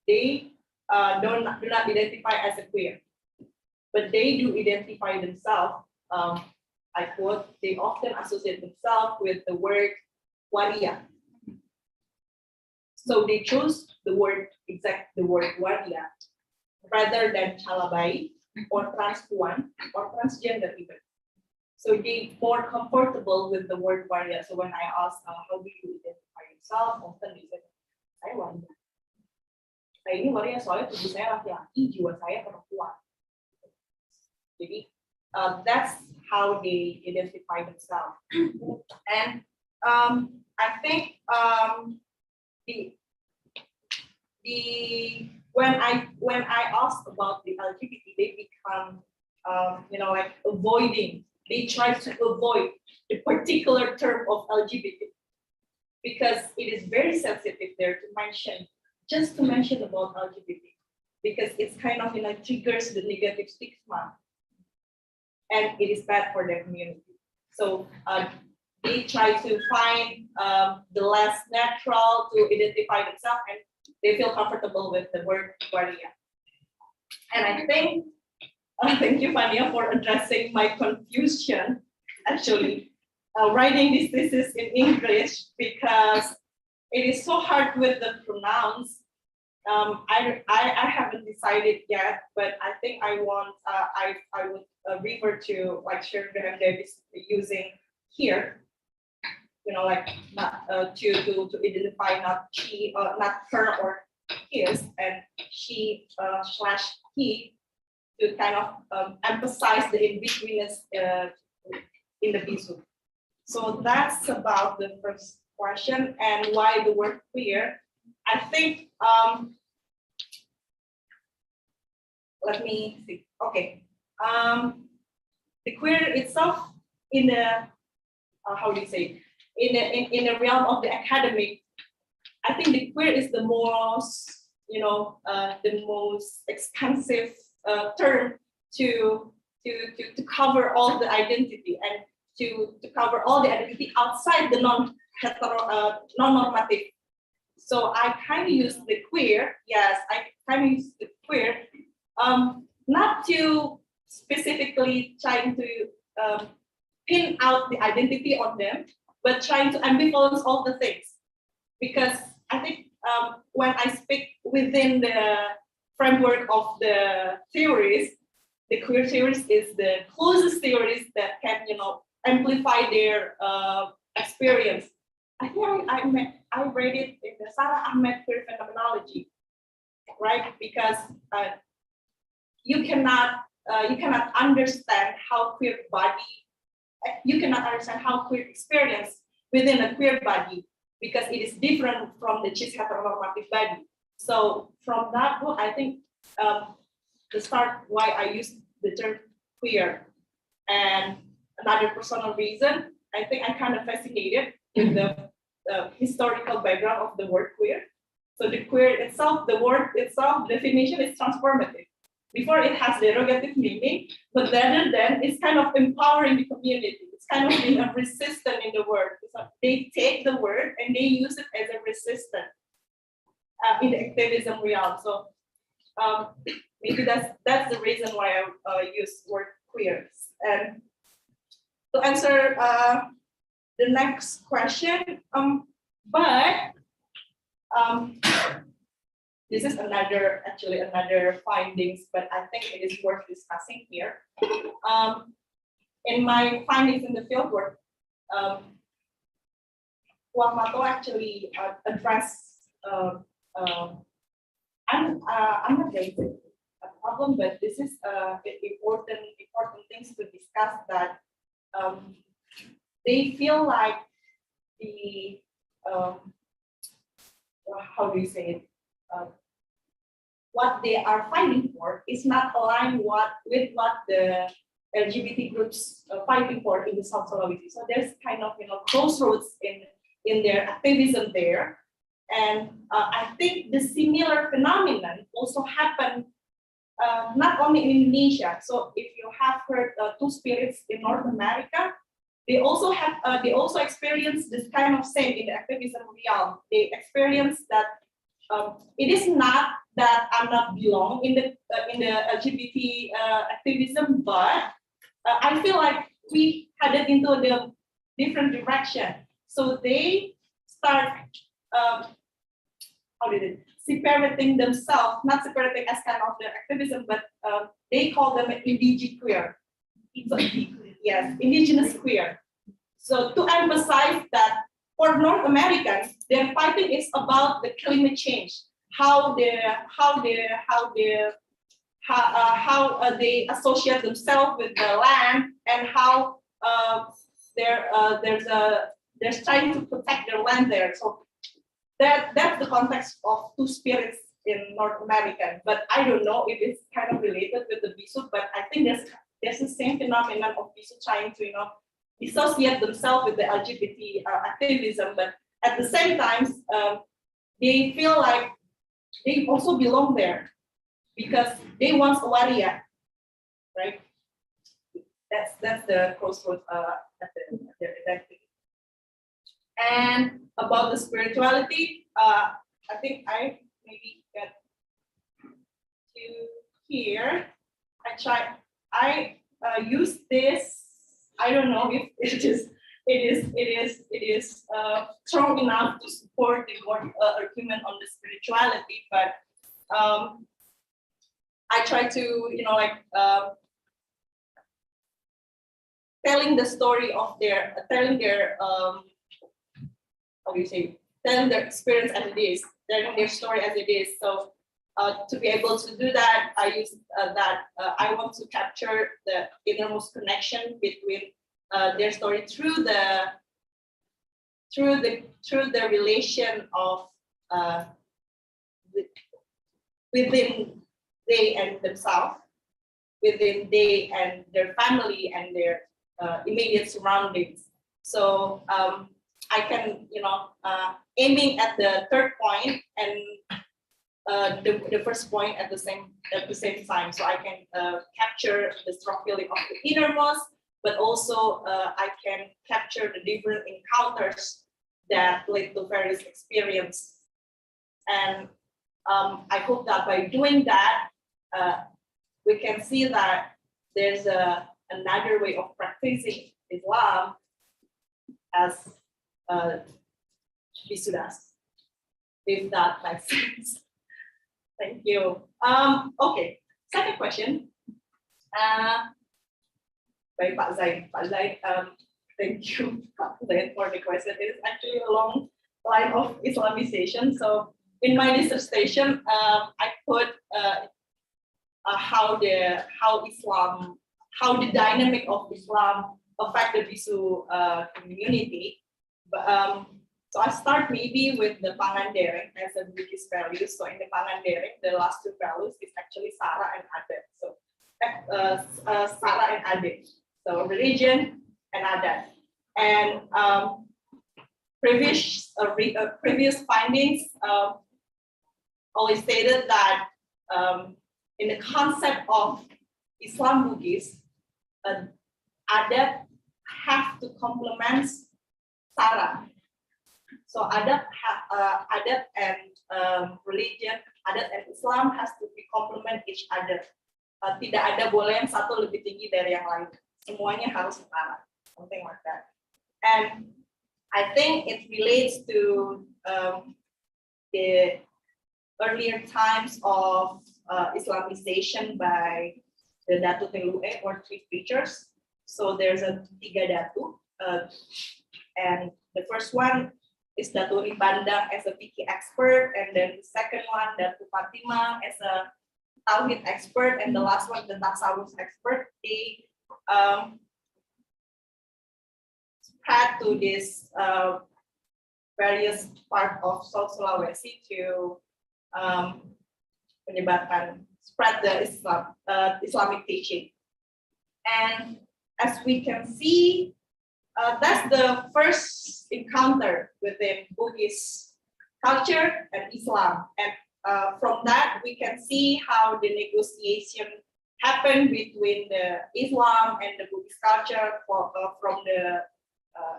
they do not identify as a queer, but they do identify themselves. I quote, they often associate themselves with the word waria. So they chose the word waria rather than chalabai or transpuan or transgender even. So they more comfortable with the word waria. So when I ask how do you identify yourself, often they say, saya waria. Saya ini waria soalnya tubuh saya laki-laki, jiwa saya perempuan. Jadi that's how they identify themselves. And I think when I ask about the LGBT, they become like avoiding. They try to avoid the particular term of LGBT because it is very sensitive there to mention about LGBT because it's kind of triggers the negative stigma and it is bad for their community. So they try to find the less natural to identify themselves and they feel comfortable with the word waria. And I think, thank you, Fania, for addressing my confusion, actually, writing this thesis in English because it is so hard with the pronouns. I haven't decided yet, but I think I would refer to like Sharon Graham Davis using here, like not to identify not she, not her or his, and she / he to kind of emphasize the in-betweenness in the BISU. So that's about the first question and why the word queer. I think let me see. Okay, the queer itself in the how do you say in the realm of the academic, I think the queer is the most the most expansive term to cover all the identity and to cover all the identity outside the non-normative. So I kind of use the queer, yes, I kind of use the queer, not to specifically trying to pin out the identity on them, but trying to ambivalence all the things. Because I think when I speak within the framework of the theories, the queer theories is the closest theories that can, amplify their experience. I think I read it in the Sarah Ahmed queer phenomenology, right? Because you cannot understand how queer body, you cannot understand how queer experience within a queer body because it is different from the cis heteronormative body. So from that book, I think the start why I use the term queer. And another personal reason, I think I kind of fascinated with the historical background of the word queer. So the queer itself, the word itself, definition is transformative. Before it has derogative meaning, but rather than it's kind of empowering the community. It's kind of being a resistant in the word. So they take the word and they use it as a resistant in the activism realm. So maybe that's the reason why I use word queer. And to answer the next question, this is another findings, but I think it is worth discussing here. In my findings in the fieldwork, Wamato actually addressed. I'm not raising a problem, but this is important things to discuss. That they feel like the how do you say it? What they are fighting for is not aligned with what the LGBT groups are fighting for in the South Sulawesi. So there's kind of crossroads in their activism there, and I think the similar phenomenon also happened not only in Indonesia. So if you have heard Two Spirits in North America, they also experience this kind of same in the activism realm. They experience that it is not that I'm not belong in the LGBT activism, but I feel like we headed into the different direction. So they start separating themselves, not separating as kind of the activism, but they call them indige queer. Yes, indigenous queer. So to emphasize that for North Americans, their fighting is about the climate change, how they associate themselves with the land, and how they're trying to protect their land there. So that's the context of two spirits in North American. But I don't know if it's kind of related with the Bisu, but I think there's the same phenomenon of Bisu trying to dissociate themselves with the LGBT activism, but at the same time, they feel like they also belong there because they want a waria, right? That's the crossroads at the identity. And about the spirituality, I think I maybe get to here. I use this. I don't know if it is strong enough to support the argument on the spirituality, but I try to telling the story of telling their experience as it is, telling their story as it is. So to be able to do that, I use I want to capture the innermost connection between their story through the relation of within they and themselves, within they and their family and their immediate surroundings. So I can, aiming at the third point and the first point at the same time. So I can capture the strong feeling of the innermost, but also I can capture the different encounters that lead to various experience. And I hope that by doing that, we can see that there's another way of practicing Islam as Bisu does, if that makes sense. Thank you. Okay, second question. By Pak Zaid. Pak Zaid, thank you Pak Zaid for the question. It is actually a long line of Islamization. So in my dissertation, I put how the dynamic of Islam affect the Bisu community. But, so I start maybe with the Pangandaran as a Buddhist value. So in the Pangandaran, the last two values is actually Sara and Adat. So Sara and Adat. So religion and Adat. And previous findings always stated that in the concept of Islam Bugis, Adat have to complement Sara. So Adat and religion, Adat and Islam has to be complement each other. Tidak ada boleh yang satu lebih tinggi dari yang lain. Semuanya harus setara, something like that. And I think it relates to the earlier times of Islamization by the Datu Telue or three preachers. So there's a tiga datu, and the first one is Datu Ribandang as a fikih expert, and then the second one Datu Fatimah as a Tauhid expert, and the last one the Tasawuf expert. They spread to this various part of South Sulawesi to spread the Islamic teaching. And as we can see, that's the first encounter within Buddhist culture and Islam. And from that, we can see how the negotiation happened between the Islam and the Buddhist culture from the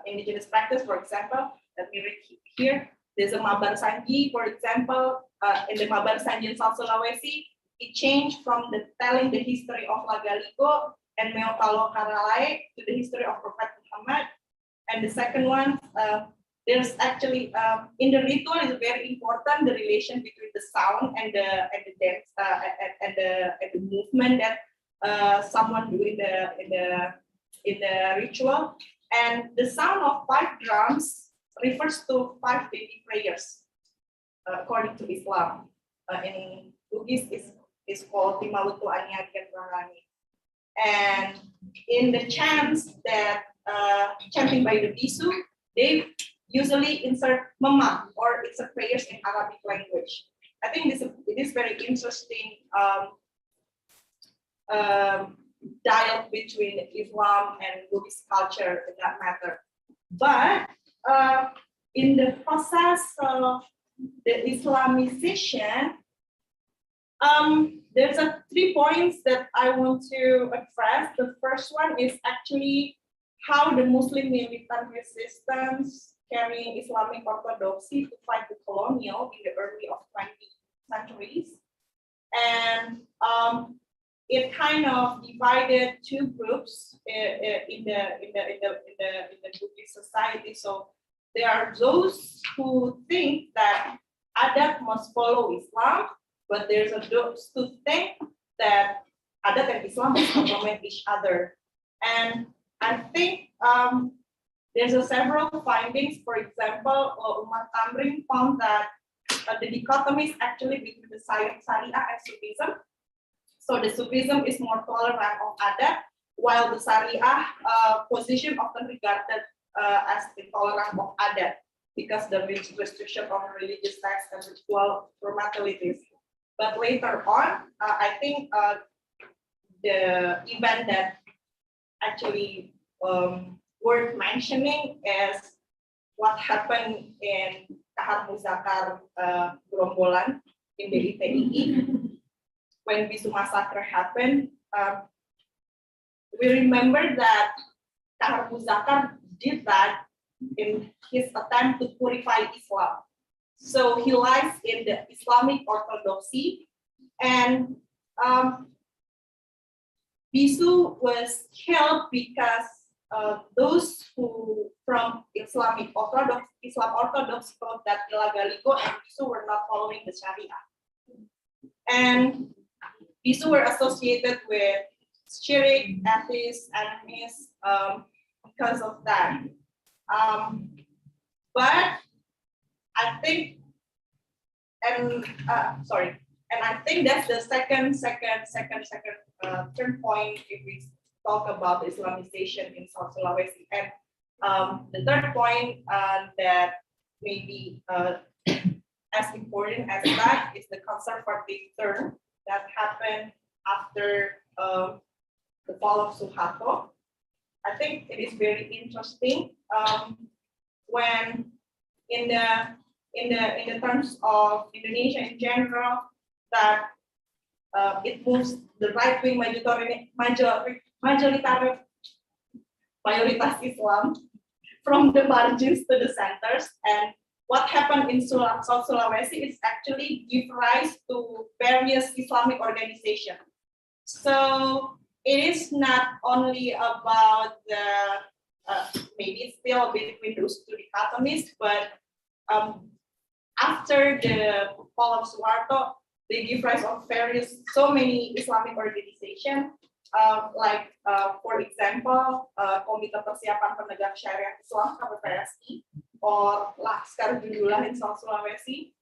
indigenous practice. For example, let me read here. There's a Mabar Sanji, for example, in the Mabar Sanji in South Sulawesi, it changed from telling the history of Lagaligo and Meotalo Karalai to the history of Prophet Muhammad. And the second one, there's actually in the ritual is very important, the relation between the sound and the dance and the movement that someone do in the ritual. And the sound of 5 drums refers to 5 daily prayers according to Islam. In Bugis is called Timalutu Aniakian Rangani. And in the chants that chanting by the bisu, they usually insert mama or it's a prayers in Arabic language. I think it is very interesting dialogue between Islam and Buddhist culture in that matter. But in the process of the Islamization, there's 3 points that I want to address. The first one is actually how the Muslim militant resistance carrying Islamic orthodoxy to fight the colonial in the early of 20th centuries. And it kind of divided 2 groups in the Buddhist society. So there are those who think that adat must follow Islam, but there's those who think that adat and Islam must complement each other. And I think there's several findings. For example, Umar Tamrin found that the dichotomy is actually between the Sharia and Sufism. So the Sufism is more tolerant of adat, while the Sharia position often regarded as intolerant of adat because the restriction of religious texts and ritual formalities. But later on, I think the event that actually worth mentioning is what happened in Kahar Muzakar Gerombolan in the ITII. When Bisu massacre happened, we remember that Kahar Muzakar did that in his attempt to purify Islam. So he lies in the Islamic orthodoxy, and Bisu was killed because those who from Islam Orthodox thought that Ilagaligo and Bisu were not following the Sharia. And Bisu were associated with Shirik, atheists, enemies because of that. But I think, and I think that's the second turn point if we talk about Islamization in South Sulawesi. And the third point that may be as important as that is the conservative turn that happened after the fall of Suharto. I think it is very interesting when in the terms of Indonesia in general, that it moves the right-wing majoritarian mayoritas Islam from the margins to the centers. And what happened in South Sulawesi is actually give rise to various Islamic organizations. So it is not only about the maybe it's still between those 2 dichotomies, but after the fall of Suharto, they give rise of so many Islamic organizations, like for example, Komite Persiapan Penegak Syariah Islam (KPPSI) or Laskar Junjulah in South Sulawesi,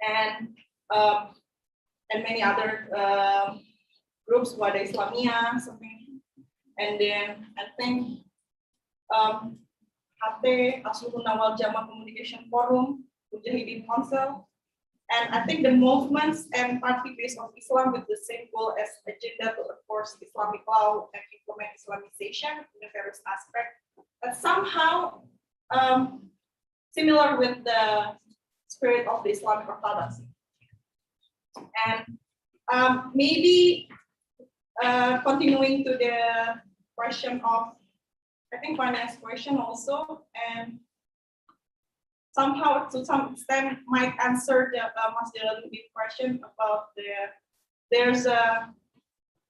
and many other groups, Wada Islamia, something. And then I think HT, Aslul Nawal Jama Communication Forum, Mujahidin Council, and I think the movements and party base of Islam with the same goal as agenda to enforce Islamic law and implement Islamization in the various aspects, but somehow similar with the spirit of the Islamic Orthodoxy. And maybe continuing to the question of I think finance question also, and somehow to some extent might answer the Mas Jalaluddin question about there's a,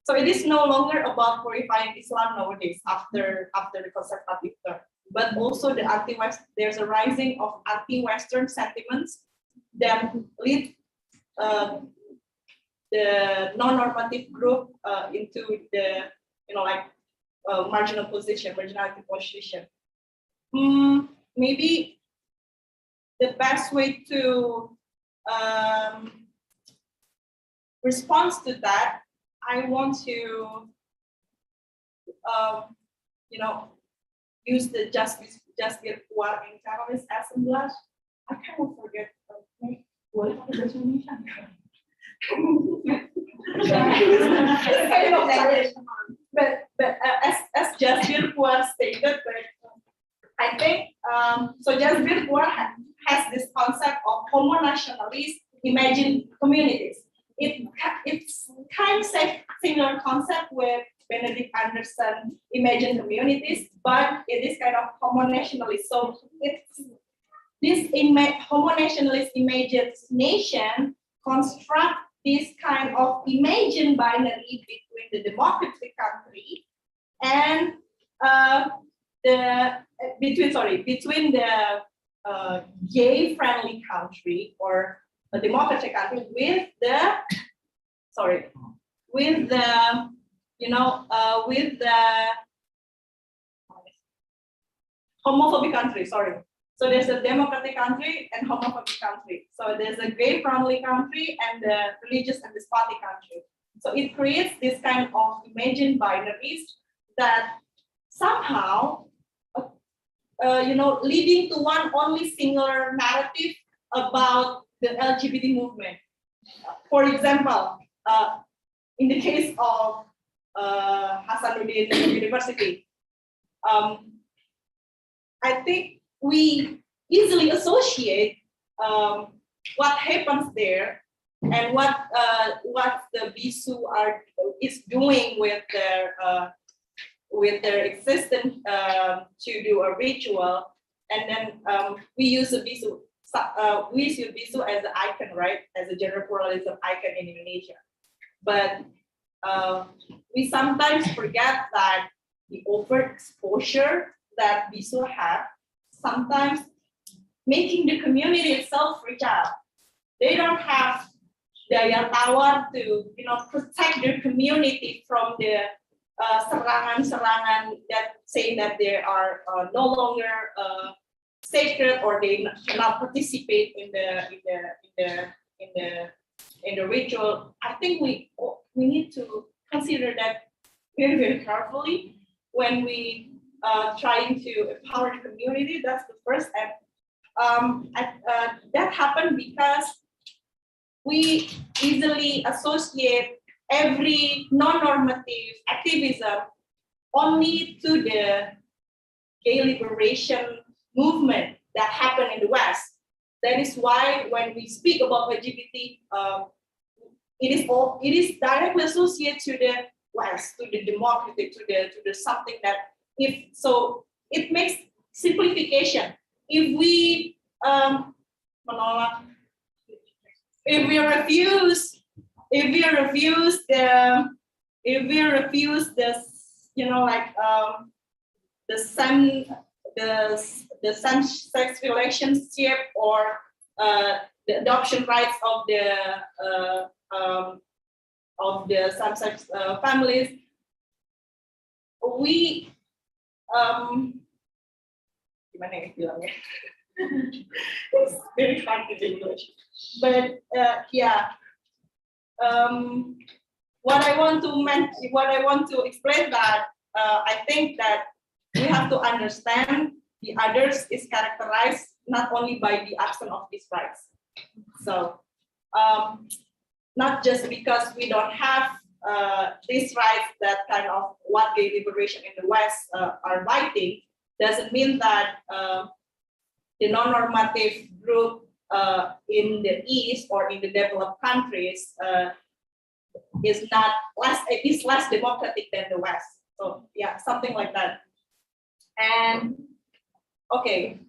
so it is no longer about purifying Islam nowadays after the conservative term, but also the anti-West, there's a rising of anti-Western sentiments that lead the non-normative group into the, marginality position. Maybe the best way to respond to that, I want to, use the just get what in terrorist assemblage. I kind of forget what is Indonesia. But as Jasbir Puar stated, I think so. Jasbir Puar has this concept of homo nationalis imagined communities. It's kind of similar concept with Benedict Anderson imagined communities, but it is kind of homo nationalist. So it's this homo nationalist imagined nation construct this kind of imagined binary between the democratic country and between the gay friendly country or a democratic country with the homophobic country, sorry. So there's a democratic country and homophobic country. So there's a gay friendly country and the religious and despotic country. So it creates this kind of imagined binaries that somehow, leading to one only singular narrative about the LGBT movement. For example, in the case of Hasanuddin University, I think we easily associate what happens there and what the Bisu is doing with their existence to do a ritual, and then we use the Bisu. We use Bisu as an icon, right? As a gender pluralism icon in Indonesia, but we sometimes forget that the overexposure that Bisu have sometimes making the community itself fragile. They don't have daya tawar to protect their community from the serangan-serangan that say that they are no longer sacred or they cannot participate in the ritual. I think we need to consider that very, very carefully when we trying to empower the community. That's the first, and that happened because we easily associate every non-normative activism only to the gay liberation movement that happened in the West. That is why when we speak about LGBT, it is directly associated to the West, to the democratic, to the something that it makes simplification. If we refuse the same-sex relationship or the adoption rights of the same-sex families, we it's very hard to English, but what I want to explain that I think that we have to understand the others is characterized not only by the absence of these rights. So not just because we don't have these rights that kind of what gay liberation in the West are fighting, doesn't mean that the non-normative group in the East or in the developed countries is less democratic than the West. So yeah, something like that. And okay,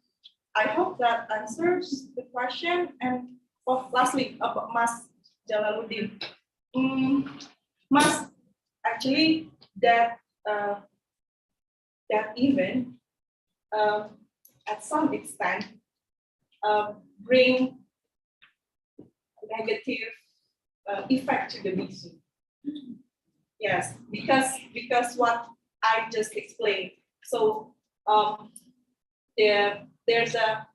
I hope that answers the question. And lastly, about Mas Jalaluddin. Mas, actually, that event at some extent bring negative effect to the BISU. Yes, because what I just explained. So there's a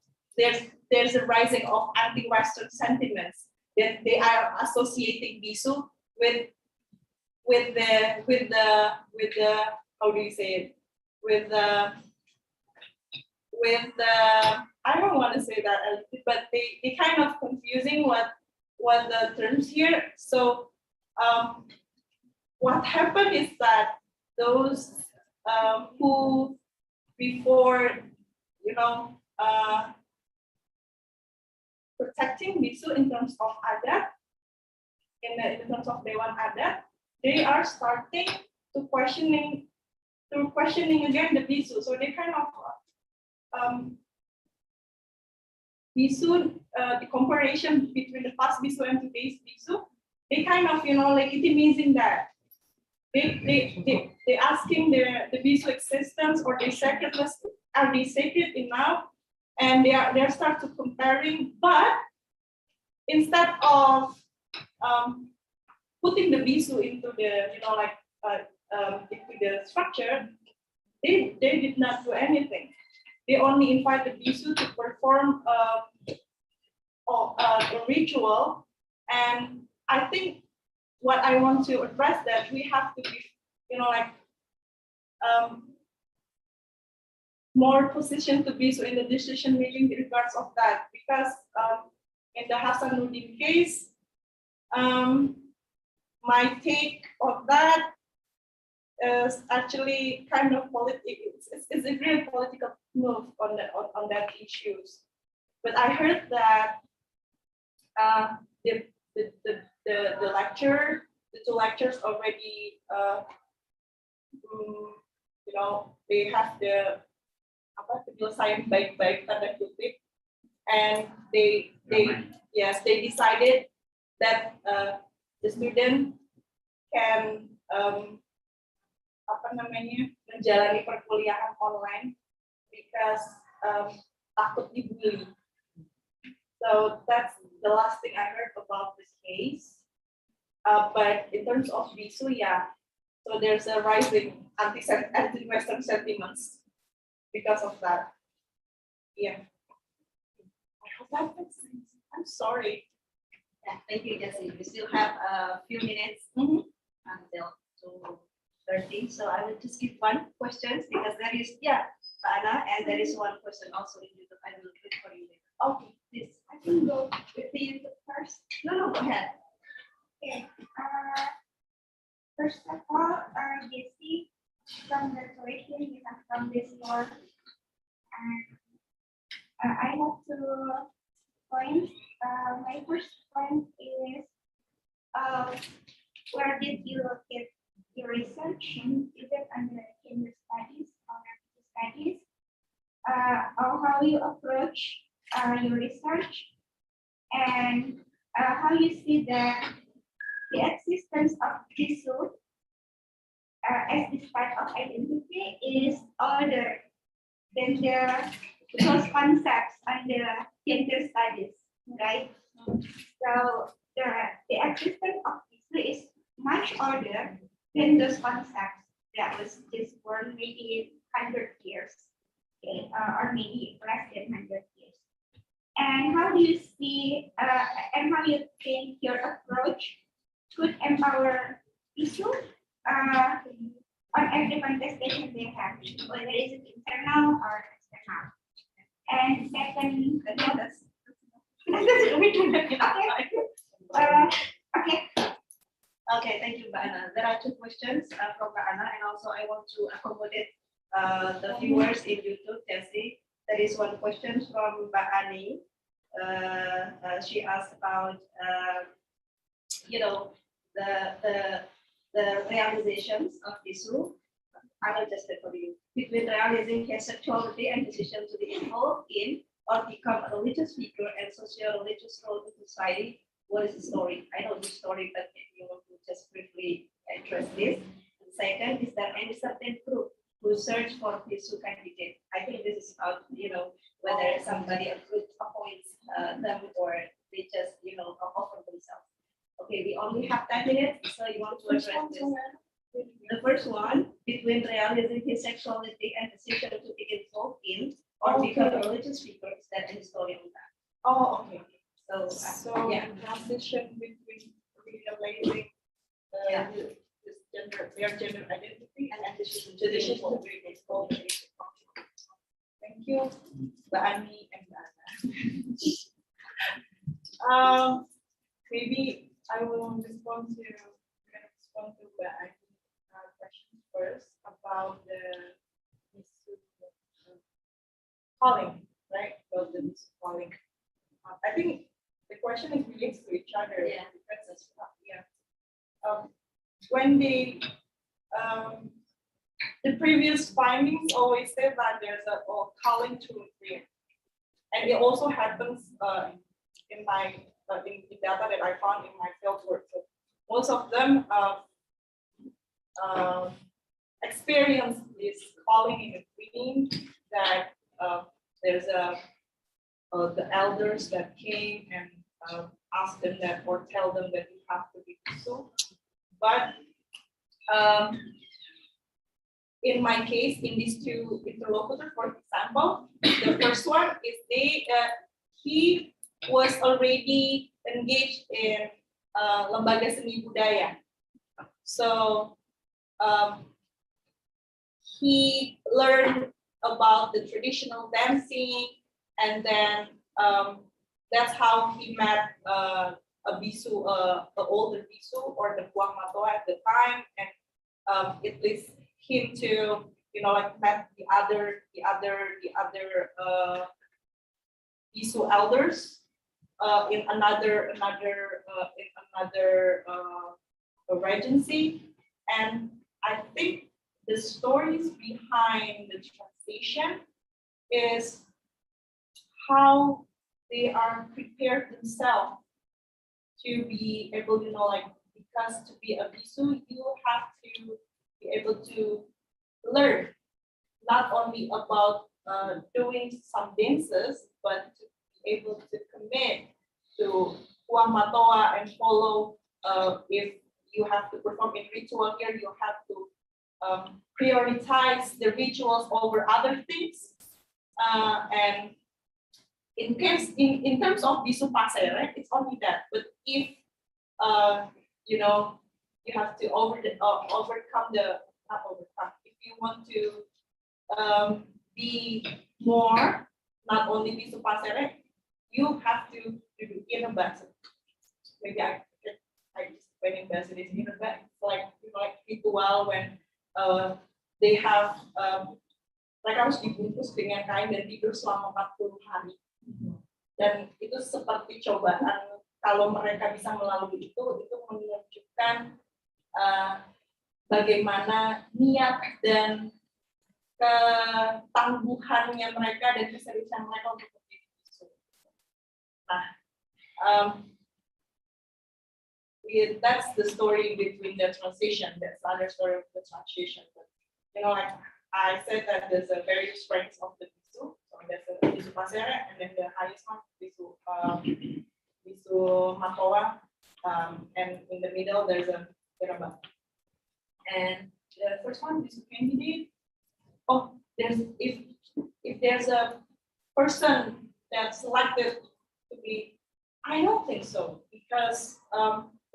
rising of anti-Western sentiments that they are associating BISU with the how do you say it, with the I don't want to say that, but they kind of confusing what the terms here. So what happened is that those who before, you know, protecting BISU in terms of adat, in terms of Dewan Adat, they are starting to questioning again the BISU. So they kind of BISU, the comparison between the past BISU and today's BISU, they kind of, you know, legitimizing that. They asking the BISU existence, or they sacredness, are they sacred enough? And they start to comparing, but instead of putting the BISU into the, you know, like into the structure, they did not do anything. They only invite the BISU to perform a ritual. And I think what I want to address, that we have to be, you know, like more position to BISU in the decision making in regards of that, because in the Hasanuddin case, my take of that is actually kind of it's a real political move on that issues. But I heard that the two lectures already, you know, they have the penyelesaian baik-baik tanda kutip, and they decided that the student can menjalani perkuliahan online because takut dibully. So that's the last thing I heard about this case. But in terms of BISU, yeah, so there's a rising anti-Western sentiments because of that. Yeah. I hope that makes sense. I'm sorry. Yeah, thank you, Jessie. We still have a few minutes until 2:30. So I will just give one question, because there is, Anna, and there is one question also in YouTube. I will click for you later. Okay, please. I can go with the YouTube first. No, go ahead. Okay. First of all, Jessie, congratulations, you have done this work. And I have 2 points. My first point is, where did you get your research? Is it under gender studies or studies? Or how you approach your research, and how you see the existence of BISU as this part of identity is older than those concepts under gender studies, right? So the existence of BISU is much older than those concepts that was just born maybe 100 years, okay, or maybe less than 100 years. And how do you see, and how you think your approach could empower BISU on every contestation they have, whether it's internal or external? And second, Okay, thank you, Mbak Anna. There are 2 questions from Mbak Anna, and also I want to accommodate the viewers in YouTube, Jessie. There is one question from Mbak Ani. She asked about, you know, the realizations of BISU. I will just read for you. between realizing his sexuality and decision to be involved in or become a religious figure and socio-religious role in society. What is the story? I know the story, but if you want to just briefly address this. And second, is there any certain group who search for Bisu candidate? I think this is about, whether somebody a group appoints them or they just, offer themselves. Okay, we only have 10 minutes, so you want to address this. The first one, between realizing his sexuality and decision to be involved in or become a religious figure, is there any story on that? Oh, okay. So, yeah. Transition between realizing Yeah. this their gender identity and decision to be involved. Thank you, Mbak Ani and Mbak Ana. Maybe I will respond to Mbak Ani's question first about the calling, right? About the calling. I think the question is relates to each other. Yeah. Because, when the previous findings always say that there's a calling to read, and it also happens in my in the data that I found in my field work. So most of them experience this calling in the beginning, that there's the elders that came and ask them that or tell them that you have to be so. But in my case, in these two interlocutors, for example, the first one is he was already engaged in lembaga seni budaya. So he learned about the traditional dancing, and then that's how he met a bisu, the older bisu or the Puang Matoa at the time, and it leads him to like met the other bisu elders in another regency, and I think the stories behind the transition is how they are prepared themselves to be able, because to be a bisu, you have to be able to learn not only about doing some dances, but to be able to commit to Puang Matoa and follow. If you have to perform in ritual here, you have to prioritize the rituals over other things. And in terms of bisu pasere, it's only that. But if you have to overcome not overcome. If you want to be more, not only bisu pasere, you have to do inner battle. Maybe I just went in this inner battle. It's like ritual when they have mereka harus dibungkus dengan kain dan tidur selama 40 hari. Dan itu seperti cobaan. Kalau mereka bisa melalui itu menunjukkan bagaimana niat dan ketangguhannya mereka dan keseriusan mereka untuk menjadi bisu. Nah, that's the story between the transition. That's the other story of the transition. But, like I said, that there's a various ranks of the bisu. So there's a bisu pasere, and then the highest one, bisu Matoa, and in the middle there's a Iraba. And the first one, bisu candidate. Oh, if there's a person that's selected to be, I don't think so, because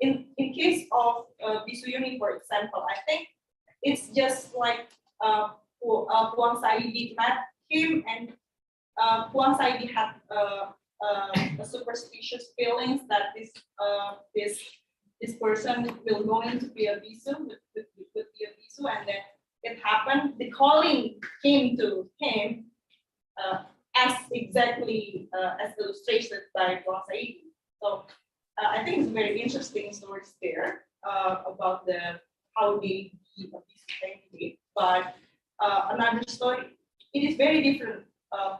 in case of bisu uni, for example, I think it's just like Puang Saidi met him, and Puang Saidi had a superstitious feelings that this person will going to be a bisu, would be a bisu, and then it happened. The calling came to him as exactly as illustrated by Puang Saidi. So I think it's very interesting stories there about how they be a bisu candidate. But another story. It is very different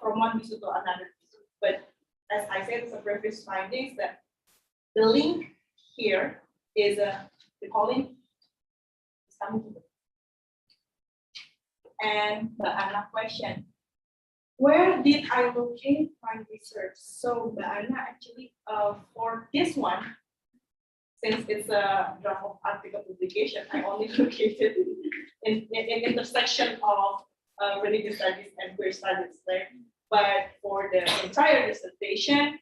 from one bisu to another bisu. But as I said, it's a previous findings that the link here is the calling. And the Anna question, where did I locate my research? So the Anna actually for this one, since it's a draft of article publication, I only located in intersection of religious studies and queer studies, right? But for the entire dissertation,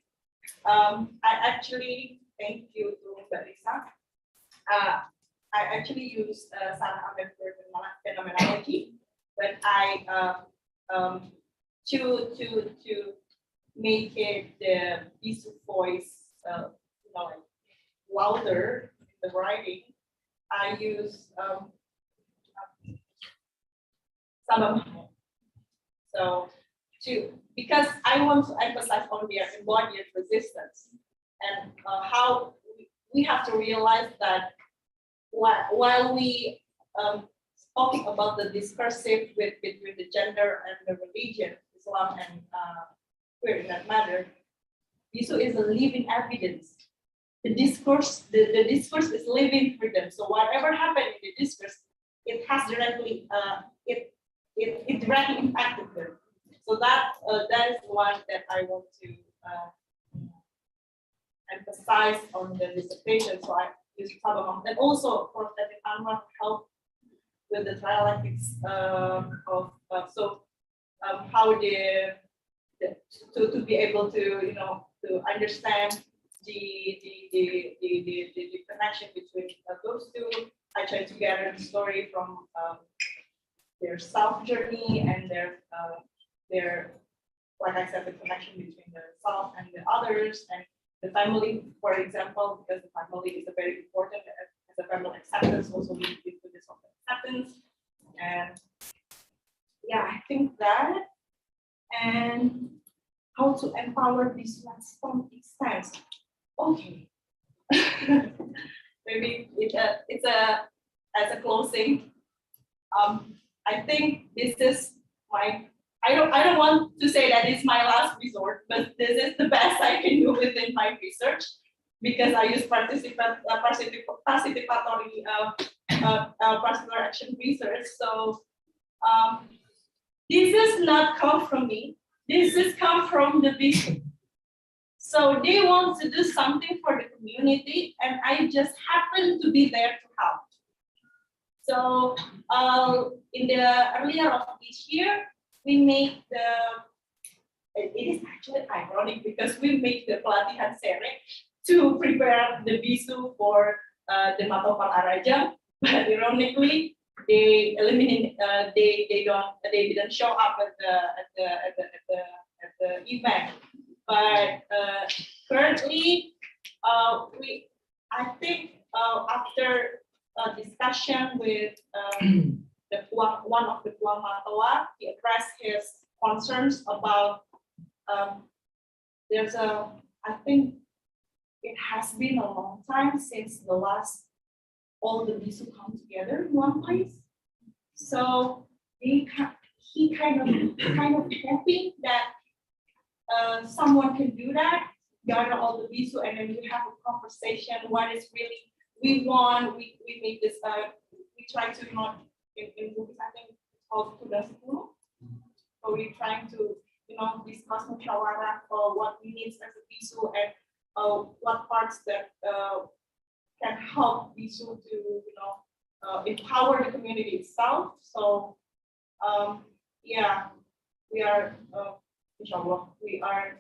I actually, thank you to Mbak Lisa, I actually used Sana Ahmed phenomenology, but I to make it the bisu voice, like louder in the writing, I use Sabah. So because I want to emphasize on their embodied resistance and how we have to realize that while we talking about the discursive between the gender and the religion, Islam and queer in that matter, bisu is a living evidence. The discourse is living freedom. So whatever happened in the discourse, it has directly it directly impacted them. So that is one that I want to emphasize on the dissertation. So I use Sabah, and also Prophetic Anwar help with the dialectics of how to be able to to understand the connection between those two. I try to gather the story from their self journey and their like I said, the connection between the self and the others and the family, for example, because the family is a very important as a family acceptance also leads to this of acceptance. And yeah, I think that, and how to empower these ones from extent. Okay. Maybe it's as a closing. I think this is my, I don't want to say that it's my last resort, but this is the best I can do within my research because I use participatory particular action research. So this is not come from me. This is come from the bisu. So they want to do something for the community, and I just happen to be there to help. So in the earlier of this year, we make it is actually ironic because we make the pelatihan sere to prepare the bisu for the Matopan Araja, but ironically, they eliminate they didn't show up at the event. But currently, I think after a discussion with one of the Puang Matoa, he expressed his concerns about I think it has been a long time since the last all the bisu come together in one place. So he kind of happy that someone can do that, gather all the bisu, and then we have a conversation. What is really we want? We make this. We try to not in Bugis, I think it's called 12th. So we're trying to discuss musyawarah for what we need as a bisu and what parts that can help bisu to empower the community itself. So yeah, we are inshallah we are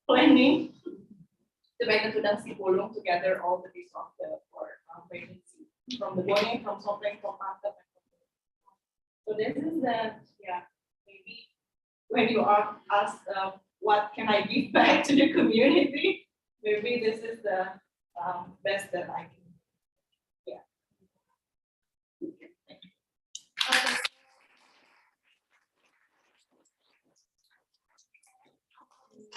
planning to make the Tudang Sipulung together all the days of the pregnancy from the morning, from something from after. So this is maybe when you are asked what can I give back to the community, maybe this is the best that I can. Yeah.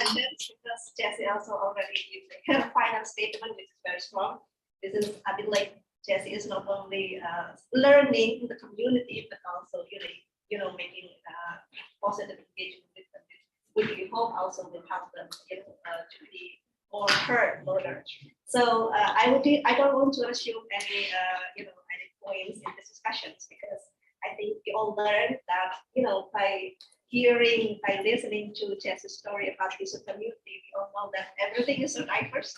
And then because Jessie also already gave her final statement, which is very strong. This is a bit like Jessie is not only learning in the community, but also really making positive engagement with them, which we hope also will help them, to be more heard voters. So I don't want to assume any, any points in the discussions, because I think we all learned that, by listening to Jess's story about this community, we all know that everything is so diverse,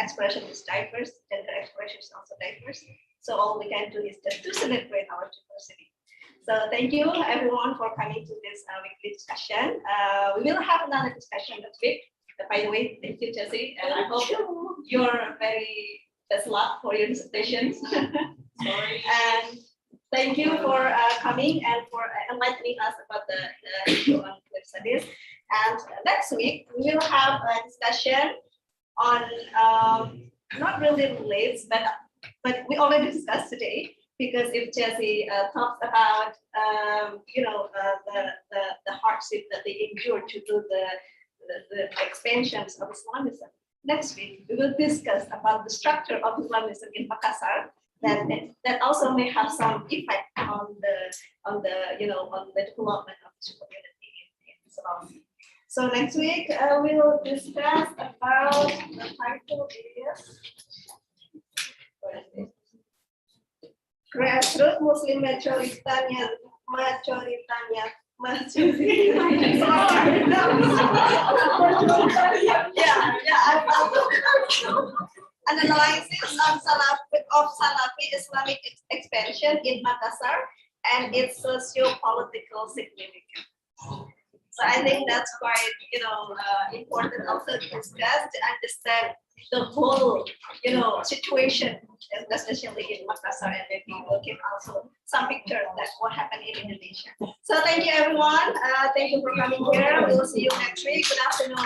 expression is diverse, gender expression is also diverse. So all we can do is just to celebrate our diversity. So thank you everyone for coming to this weekly discussion. We will have another discussion next week. By the way, thank you, Jessie, and I hope you're very best luck for your dissertations. Sorry. And thank you for coming and for enlightening us about the issue on clip studies. And next week we will have a discussion on not really relates, but we already discussed today, because if Jessie talks about the hardship that they endured to do the expansions of Islamism, next week we will discuss about the structure of Islamism in Makassar. That also may have some effect on the development of this community in Islam. So next week we will discuss about the title is grassroots Muslim majoritanya. Analysis of Salafi Islamic expansion in Makassar and its socio-political significance. So I think that's quite, important also to discuss, to understand the whole, situation, especially in Makassar, and maybe we'll give also some pictures that what happened in Indonesia. So thank you everyone. Thank you for coming here. We will see you next week. Good afternoon.